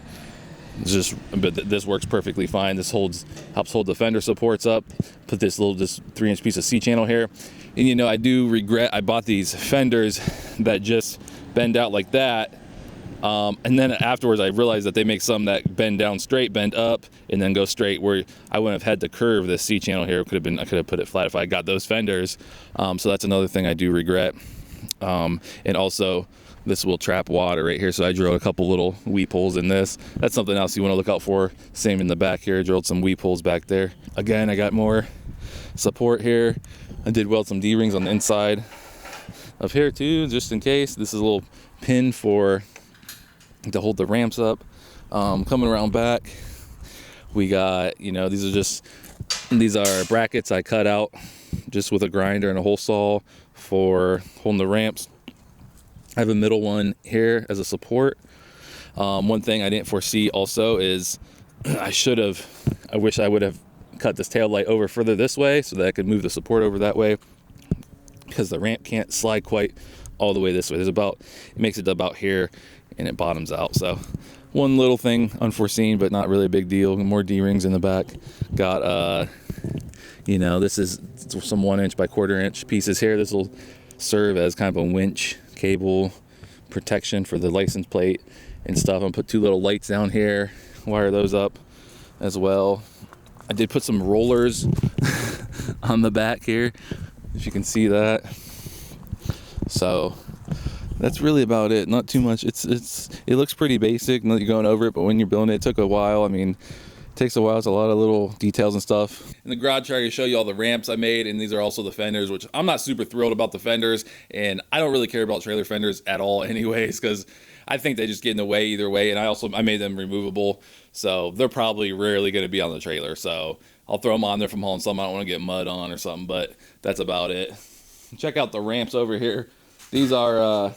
But this works perfectly fine. This helps hold the fender supports up. Put this 3-inch piece of C-channel here. And I do regret I bought these fenders that just bend out like that. And then afterwards I realized that they make some that bend down straight, bend up, and then go straight, where I wouldn't have had to curve this C-channel here. I could have put it flat if I got those fenders. So that's another thing I do regret. And also, this will trap water right here, so I drilled a couple little weep holes in this. That's something else you want to look out for. Same in the back here, drilled some weep holes back there. Again, I got more support here. I did weld some D-rings on the inside of here too, just in case. This is a little pin to hold the ramps up. Coming around back, we got, these are brackets I cut out just with a grinder and a hole saw for holding the ramps. I have a middle one here as a support. One thing I didn't foresee also is I wish I would have cut this tail light over further this way so that I could move the support over that way, because the ramp can't slide quite all the way this way. It makes it about here and it bottoms out. So one little thing unforeseen, but not really a big deal. More D-rings in the back. Got, this is some 1-inch by 1/4-inch pieces here. This will serve as kind of a winch cable protection for the license plate and stuff. I'm gonna put 2 little lights down here, wire those up as well. I did put some rollers on the back here, if you can see that. So that's really about it. Not too much. It looks pretty basic now that you're going over it, but when you're building it took a while. I mean, it takes a while. It's a lot of little details and stuff. In the garage, try to show you all the ramps I made, and these are also the fenders, which I'm not super thrilled about the fenders, and I don't really care about trailer fenders at all anyways, because I think they just get in the way either way. And I made them removable, so they're probably rarely going to be on the trailer. So I'll throw them on there from hauling some I don't want to get mud on or something, but that's about it. Check out the ramps over here. These are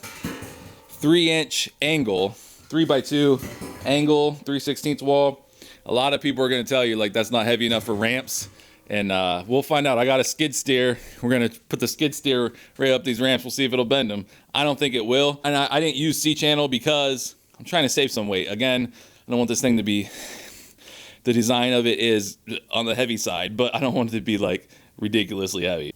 3-inch angle, 3x2 angle, 3/16 wall. A lot of people are going to tell you like that's not heavy enough for ramps. And we'll find out. I got a skid steer. We're going to put the skid steer right up these ramps. We'll see if it'll bend them. I don't think it will. And I didn't use C-channel because I'm trying to save some weight. Again, I don't want this thing to be, the design of it is on the heavy side, but I don't want it to be like ridiculously heavy.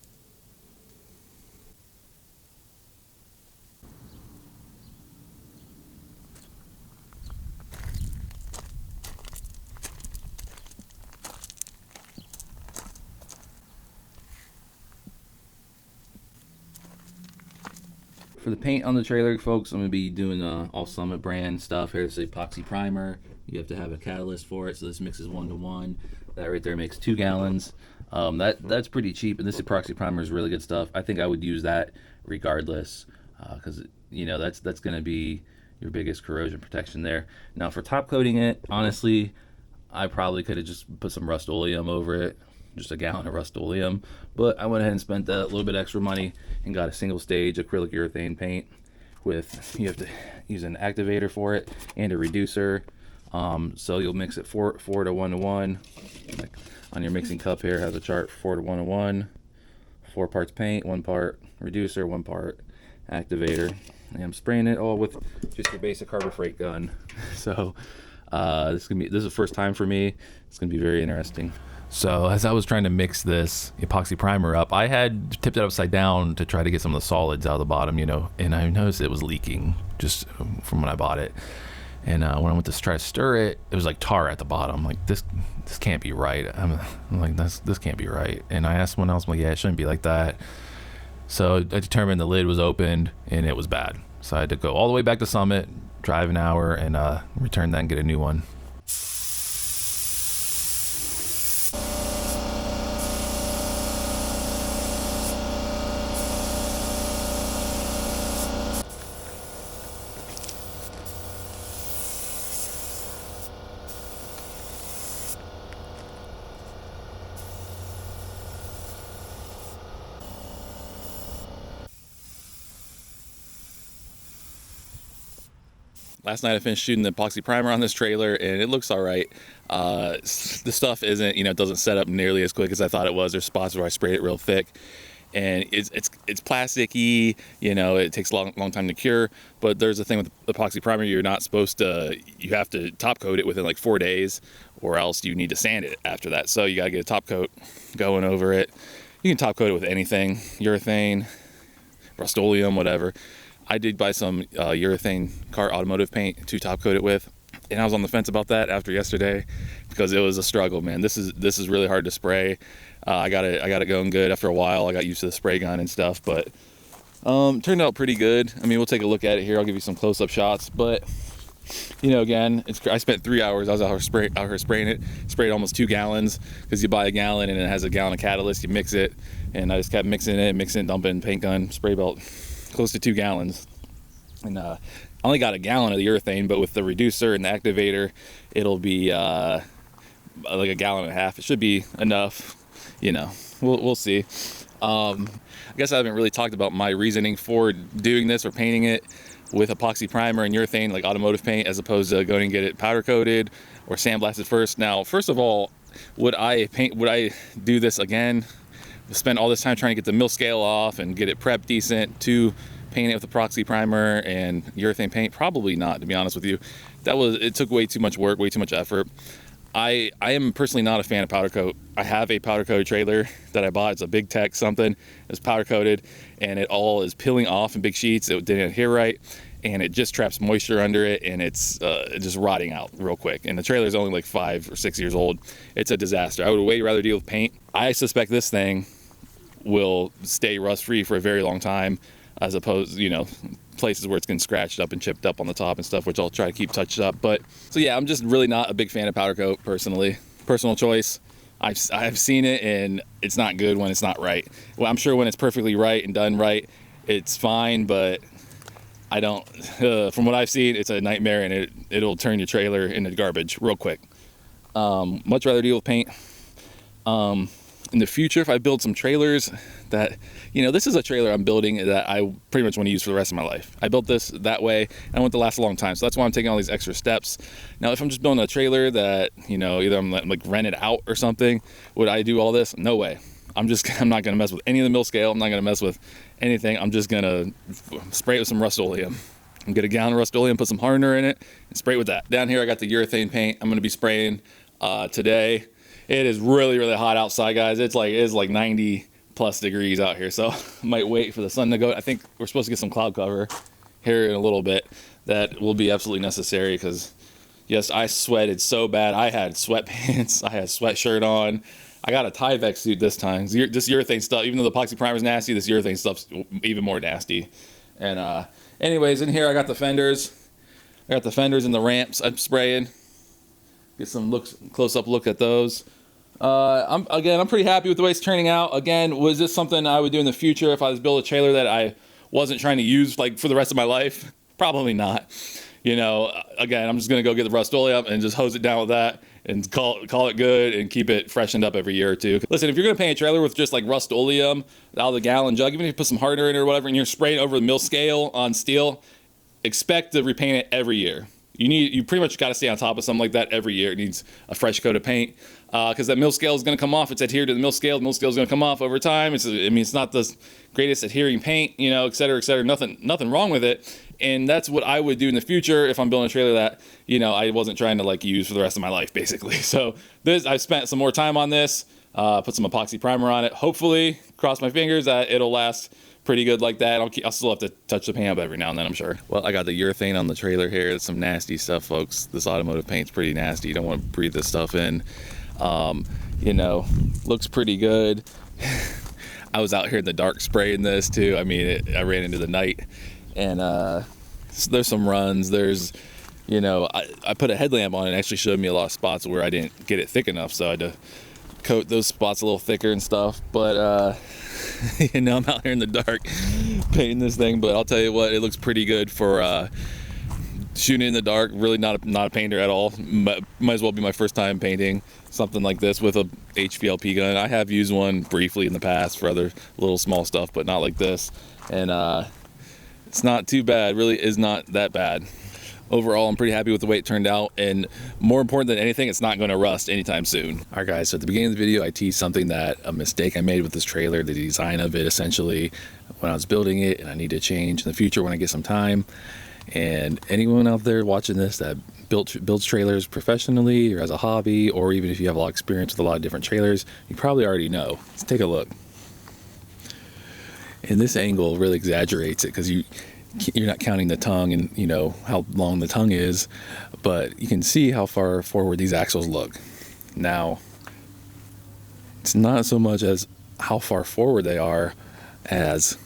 For the paint on the trailer, folks, I'm going to be doing all Summit brand stuff. Here's the epoxy primer. You have to have a catalyst for it, so this mixes 1-to-1. That right there makes 2 gallons. That's pretty cheap, and this epoxy primer is really good stuff. I think I would use that regardless, because that's going to be your biggest corrosion protection there. Now for top coating it, honestly, I probably could have just put some Rust-Oleum over it, just a gallon of Rust-Oleum, but I went ahead and spent a little bit extra money and got a single stage acrylic urethane paint with, you have to use an activator for it and a reducer. So you'll mix it 4 to 1-to-1. Like on your mixing cup here, it has a chart 4 to 1-to-1. 4 parts paint, 1 part reducer, 1 part activator. And I'm spraying it all with just your basic Harbor Freight gun. So this is the first time for me. It's gonna be very interesting. So as I was trying to mix this epoxy primer up, I had tipped it upside down to try to get some of the solids out of the bottom, and I noticed it was leaking just from when I bought it. And when I went to try to stir it, it was like tar at the bottom. I'm like, this can't be right. I'm like, this can't be right. And I asked someone else, I'm like, yeah, it shouldn't be like that. So I determined the lid was opened and it was bad. So I had to go all the way back to Summit, drive an hour, and return that and get a new one. Last night I finished shooting the epoxy primer on this trailer and it looks all right. The stuff isn't, it doesn't set up nearly as quick as I thought it was. There's spots where I sprayed it real thick and it's plasticky, it takes a long time to cure. But there's a thing with epoxy primer, you're not supposed to, you have to top coat it within like 4 days or else you need to sand it after that. So you gotta get a top coat going over it. You can top coat it with anything, urethane, Rust-Oleum, whatever. I did buy some urethane car automotive paint to top coat it with, and I was on the fence about that after yesterday because it was a struggle, man. This is really hard to spray. I got it going good after a while. I got used to the spray gun and stuff, but turned out pretty good. I mean, we'll take a look at it here. I'll give you some close-up shots, but again, I spent 3 hours. I was out here spraying it. Sprayed almost 2 gallons because you buy a gallon and it has a gallon of catalyst. You mix it, and I just kept mixing it, dumping paint gun, spray belt. Close to 2 gallons, and I only got a gallon of the urethane, but with the reducer and the activator it'll be like a gallon and a half. It should be enough. We'll see. I guess I haven't really talked about my reasoning for doing this or painting it with epoxy primer and urethane like automotive paint as opposed to going and get it powder coated or sandblasted first. Now, first of all, would I do this again? Spend all this time trying to get the mill scale off and get it prepped decent to paint it with epoxy primer and urethane paint? Probably not, to be honest with you. It took way too much work, way too much effort. I am personally not a fan of powder coat. I have a powder coated trailer that I bought. It's a Big Tech something. It's powder coated and it all is peeling off in big sheets. It didn't adhere right and it just traps moisture under it and it's just rotting out real quick. And the trailer is only like 5 or 6 years old. It's a disaster. I would way rather deal with paint. I suspect this thing will stay rust free for a very long time as opposed, places where it's getting scratched up and chipped up on the top and stuff, which I'll try to keep touched up. But so yeah, I'm just really not a big fan of powder coat personally. Personal choice. I've seen it and it's not good when it's not right. Well, I'm sure when it's perfectly right and done right, it's fine, but I don't, from what I've seen, it's a nightmare and it'll turn your trailer into garbage real quick. Much rather deal with paint. In the future, if I build some trailers that, this is a trailer I'm building that I pretty much want to use for the rest of my life. I built this that way and I want it to last a long time. So that's why I'm taking all these extra steps. Now, if I'm just building a trailer that, either I'm like rent it out or something, would I do all this? No way. I'm not going to mess with any of the mill scale. I'm not going to mess with anything. I'm just going to spray it with some Rust-Oleum. I'm get a gallon of Rust-Oleum, put some hardener in it and spray it with that. Down here, I got the urethane paint. I'm going to be spraying today. It is really, really hot outside, guys. It's like 90 plus degrees out here. So I might wait for the sun to go. I think we're supposed to get some cloud cover here in a little bit. That will be absolutely necessary because, yes, I sweated so bad. I had sweatpants. I had a sweatshirt on. I got a Tyvek suit this time. This urethane stuff, even though the epoxy primer is nasty, this urethane stuff's even more nasty. And anyways, in here I got the fenders. I got the fenders and the ramps I'm spraying. Get some close-up look at those. I'm pretty happy with the way it's turning out. Again, was this something I would do in the future if I was building a trailer that I wasn't trying to use like for the rest of my life? Probably not. You know, again, I'm just gonna go get the Rust-Oleum and just hose it down with that and call it good and keep it freshened up every year or two. Listen, if you're gonna paint a trailer with just like Rust-Oleum out of the gallon jug, even if you put some hardener in it or whatever, and you're spraying over the mill scale on steel, expect to repaint it every year. You pretty much got to stay on top of something like that every year. It needs a fresh coat of paint because that mill scale is going to come off. It's adhered to the mill scale. The mill scale is going to come off over time. It's not the greatest adhering paint, you know, et cetera, et cetera. Nothing wrong with it. And that's what I would do in the future if I'm building a trailer that, you know, I wasn't trying to like use for the rest of my life, basically. So I've spent some more time on this, put some epoxy primer on it. Hopefully, cross my fingers that it'll last pretty good like that. I'll still have to touch the paint up every now and then, I'm sure. Well, I got the urethane on the trailer here. It's some nasty stuff, folks. This automotive paint's pretty nasty. You don't want to breathe this stuff in. You know, looks pretty good. I was out here in the dark spraying this too. I mean, I ran into the night, and there's some runs. There's, you know, I put a headlamp on it. And it actually showed me a lot of spots where I didn't get it thick enough, so I had to coat those spots a little thicker and stuff. But you know, I'm out here in the dark painting this thing, but I'll tell you what, it looks pretty good for shooting in the dark. Really not a painter at all. Might as well be my first time painting something like this with a HVLP gun. I have used one briefly in the past for other little small stuff, but not like this. And it's not too bad. Really is not that bad. Overall, I'm pretty happy with the way it turned out, and more important than anything, it's not going to rust anytime soon. All right, guys, so at the beginning of the video, I teased something a mistake I made with this trailer, the design of it, essentially, when I was building it, and I need to change in the future when I get some time. And anyone out there watching this that builds trailers professionally or as a hobby, or even if you have a lot of experience with a lot of different trailers, you probably already know. Let's take a look. And this angle really exaggerates it because you're not counting the tongue and, you know, how long the tongue is, but you can see how far forward these axles look. Now, it's not so much as how far forward they are as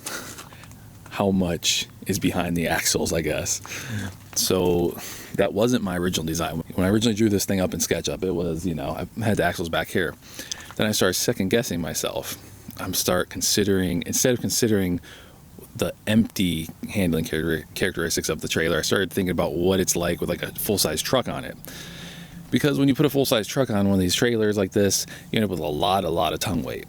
how much is behind the axles, I guess. So that wasn't my original design. When I originally drew this thing up in SketchUp, it was, you know, I had the axles back here. Then I started second guessing myself. Instead of considering the empty handling characteristics of the trailer, I started thinking about what it's like with like a full-size truck on it. Because when you put a full-size truck on one of these trailers like this, you end up with a lot of tongue weight.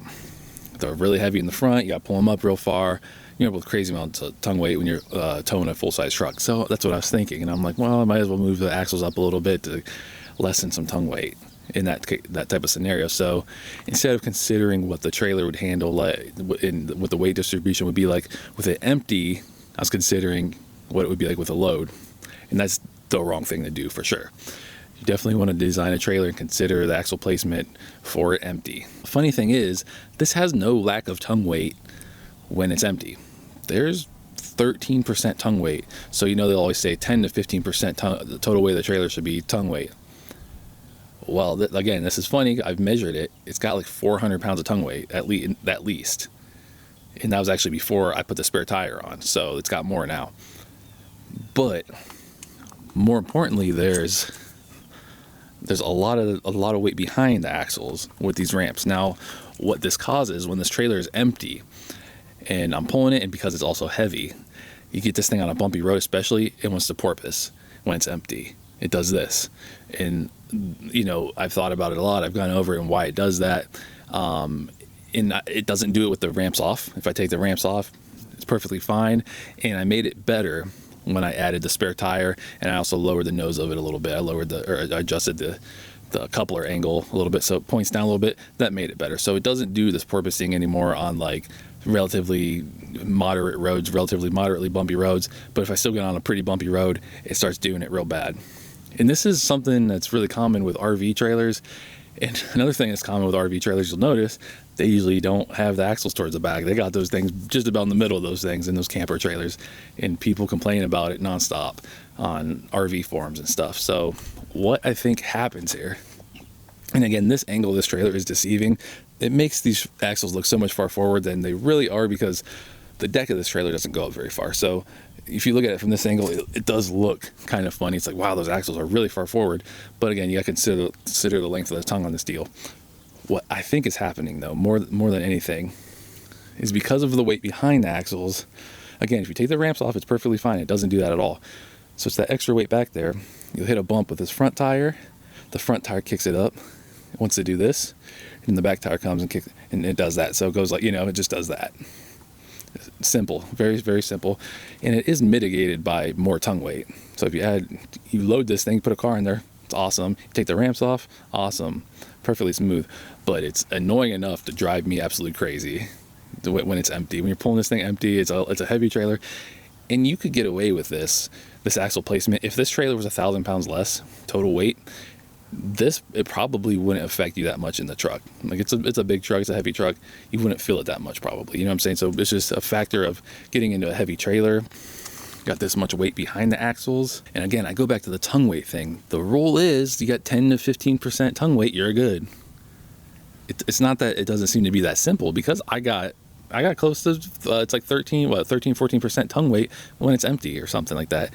They're really heavy in the front. You got to pull them up real far. You end up with crazy amounts of tongue weight when you're towing a full-size truck. So that's what I was thinking, and I'm like, well, I might as well move the axles up a little bit to lessen some tongue weight in that type of scenario. So instead of considering what the trailer would handle like what the weight distribution would be like with it empty, I was considering what it would be like with a load, and that's the wrong thing to do for sure. You definitely want to design a trailer and consider the axle placement for it empty. The funny thing is, this has no lack of tongue weight when it's empty. There's 13% tongue weight, so you know they'll always say 10 to 15% the total weight of the trailer should be tongue weight. Well, again, this is funny. I've measured it. It's got like 400 pounds of tongue weight at least. And that was actually before I put the spare tire on. So it's got more now. But more importantly, there's a lot of weight behind the axles with these ramps. Now, what this causes when this trailer is empty and I'm pulling it, and because it's also heavy, you get this thing on a bumpy road, especially, it wants to porpoise when it's empty. It does this. And you know, I've thought about it a lot. I've gone over it and why it does that. And it doesn't do it with the ramps off. If I take the ramps off, it's perfectly fine. And I made it better when I added the spare tire, and I also lowered the nose of it a little bit. I adjusted the coupler angle a little bit so it points down a little bit. That made it better. So it doesn't do this porpoising anymore on like relatively moderate roads, relatively moderately bumpy roads. But if I still get on a pretty bumpy road, it starts doing it real bad. And this is something that's really common with RV trailers. And another thing that's common with RV trailers, you'll notice, they usually don't have the axles towards the back. They got those things just about in the middle of those things in those camper trailers. And people complain about it nonstop on RV forums and stuff. So what I think happens here, and again, this angle of this trailer is deceiving. It makes these axles look so much far forward than they really are, because the deck of this trailer doesn't go up very far. So if you look at it from this angle, it does look kind of funny. It's like, wow, those axles are really far forward. But again, you got to consider the length of the tongue on this deal. What I think is happening though, more than anything, is because of the weight behind the axles. Again, if you take the ramps off, it's perfectly fine. It doesn't do that at all. So it's that extra weight back there. You'll hit a bump with this front tire. The front tire kicks it up. It wants to do this, and the back tire comes and kicks, and it does that. So it goes like, it just does that. Simple, very, very simple. And it is mitigated by more tongue weight. So if you load this thing, put a car in there, it's awesome. You take the ramps off, awesome, perfectly smooth. But it's annoying enough to drive me absolutely crazy when it's empty. When you're pulling this thing empty, it's a heavy trailer, and you could get away with this axle placement. If this trailer was 1,000 pounds less total weight, it probably wouldn't affect you that much in the truck. Like it's a big truck, it's a heavy truck. You wouldn't feel it that much probably. You know what I'm saying? So it's just a factor of getting into a heavy trailer. Got this much weight behind the axles. And again, I go back to the tongue weight thing. The rule is you got 10 to 15% tongue weight, you're good. It's not that it doesn't seem to be that simple, because I got close to it's like 14% tongue weight when it's empty or something like that.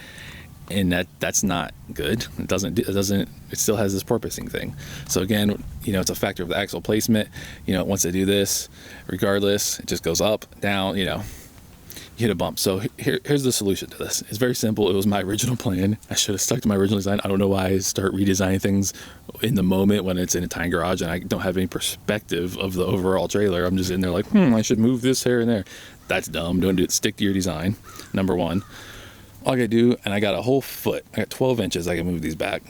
And that's not good. It still has this porpoising thing. So again, it's a factor of the axle placement. It wants to do this regardless. It just goes up, down, you hit a bump. So here's the solution to this. It's very simple. It was my original plan. I should have stuck to my original design. I don't know why I start redesigning things in the moment when it's in a tiny garage and I don't have any perspective of the overall trailer. I'm just in there like, I should move this here and there. That's dumb. Don't do it. Stick to your design. Number one. All I gotta do, and I got a whole foot, I got 12 inches, I can move these back.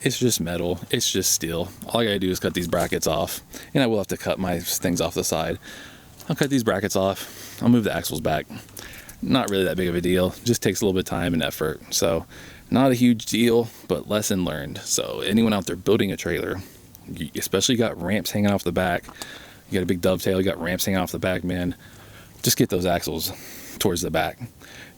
It's just metal, it's just steel. All I gotta do is cut these brackets off, and I will have to cut my things off the side. I'll cut these brackets off, I'll move the axles back. Not really that big of a deal, just takes a little bit of time and effort. So not a huge deal, but lesson learned. So anyone out there building a trailer, especially got ramps hanging off the back, you got a big dovetail, you got ramps hanging off the back, man, just get those axles towards the back.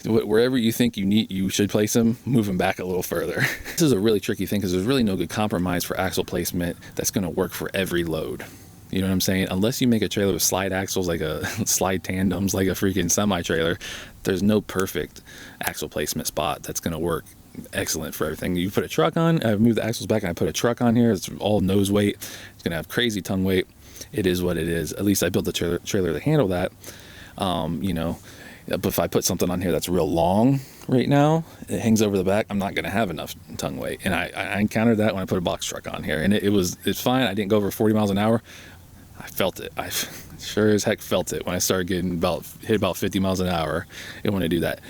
Wherever you think you should place them, move them back a little further. This is a really tricky thing because there's really no good compromise for axle placement that's going to work for every load. You know what I'm saying? Unless you make a trailer with slide axles, like a slide tandems, like a freaking semi trailer, there's no perfect axle placement spot that's going to work excellent for everything. You put a truck on, I move the axles back and I put a truck on here, it's all nose weight, it's going to have crazy tongue weight. It is what it is. At least I built the trailer to handle that. But if I put something on here that's real long right now, it hangs over the back, I'm not going to have enough tongue weight. And I encountered that when I put a box truck on here. And it's fine. I didn't go over 40 miles an hour. I felt it. I sure as heck felt it when I started getting hit about 50 miles an hour. It want to do that.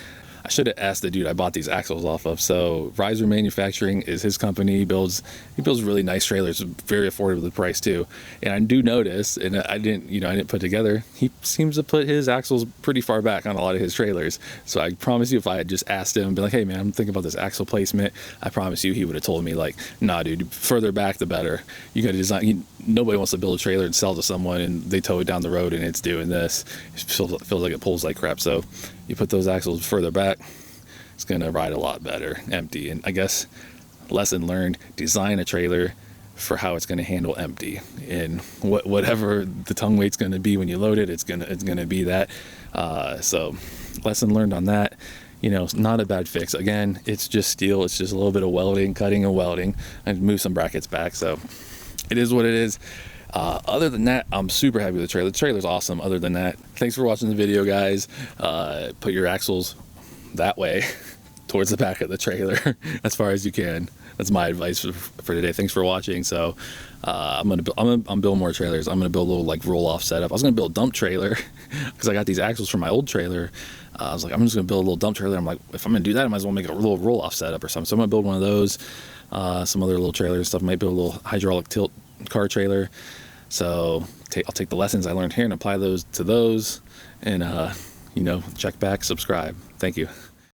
I should have asked the dude I bought these axles off of. So Riser Manufacturing is his company. He builds really nice trailers, very affordably priced too. And I do notice, and I didn't put together, he seems to put his axles pretty far back on a lot of his trailers. So I promise you, if I had just asked him, be like, hey man, I'm thinking about this axle placement, I promise you he would have told me like, nah dude, further back the better. You got to design. Nobody wants to build a trailer and sell to someone and they tow it down the road and it's doing this. It feels like it pulls like crap. So you put those axles further back, it's going to ride a lot better empty. And I guess lesson learned, design a trailer for how it's going to handle empty, and whatever the tongue weight's going to be when you load it, it's going to be that. So lesson learned on that. It's not a bad fix. Again, it's just steel. It's just a little bit of welding, cutting and welding, and move some brackets back. So it is what it is. Other than that, I'm super happy with the trailer. The trailer's awesome. Other than that, thanks for watching the video, guys. Put your axles that way towards the back of the trailer as far as you can. That's my advice for today. Thanks for watching. So I'm building more trailers. I'm gonna build a little like roll-off setup. I was gonna build a dump trailer because I got these axles from my old trailer. I was like, I'm just gonna build a little dump trailer. I'm like, if I'm gonna do that, I might as well make a little roll-off setup or something. So I'm gonna build one of those. Some other little trailers and stuff. Might build a little hydraulic tilt car trailer. So I'll take the lessons I learned here and apply those to those, and check back, subscribe. Thank you.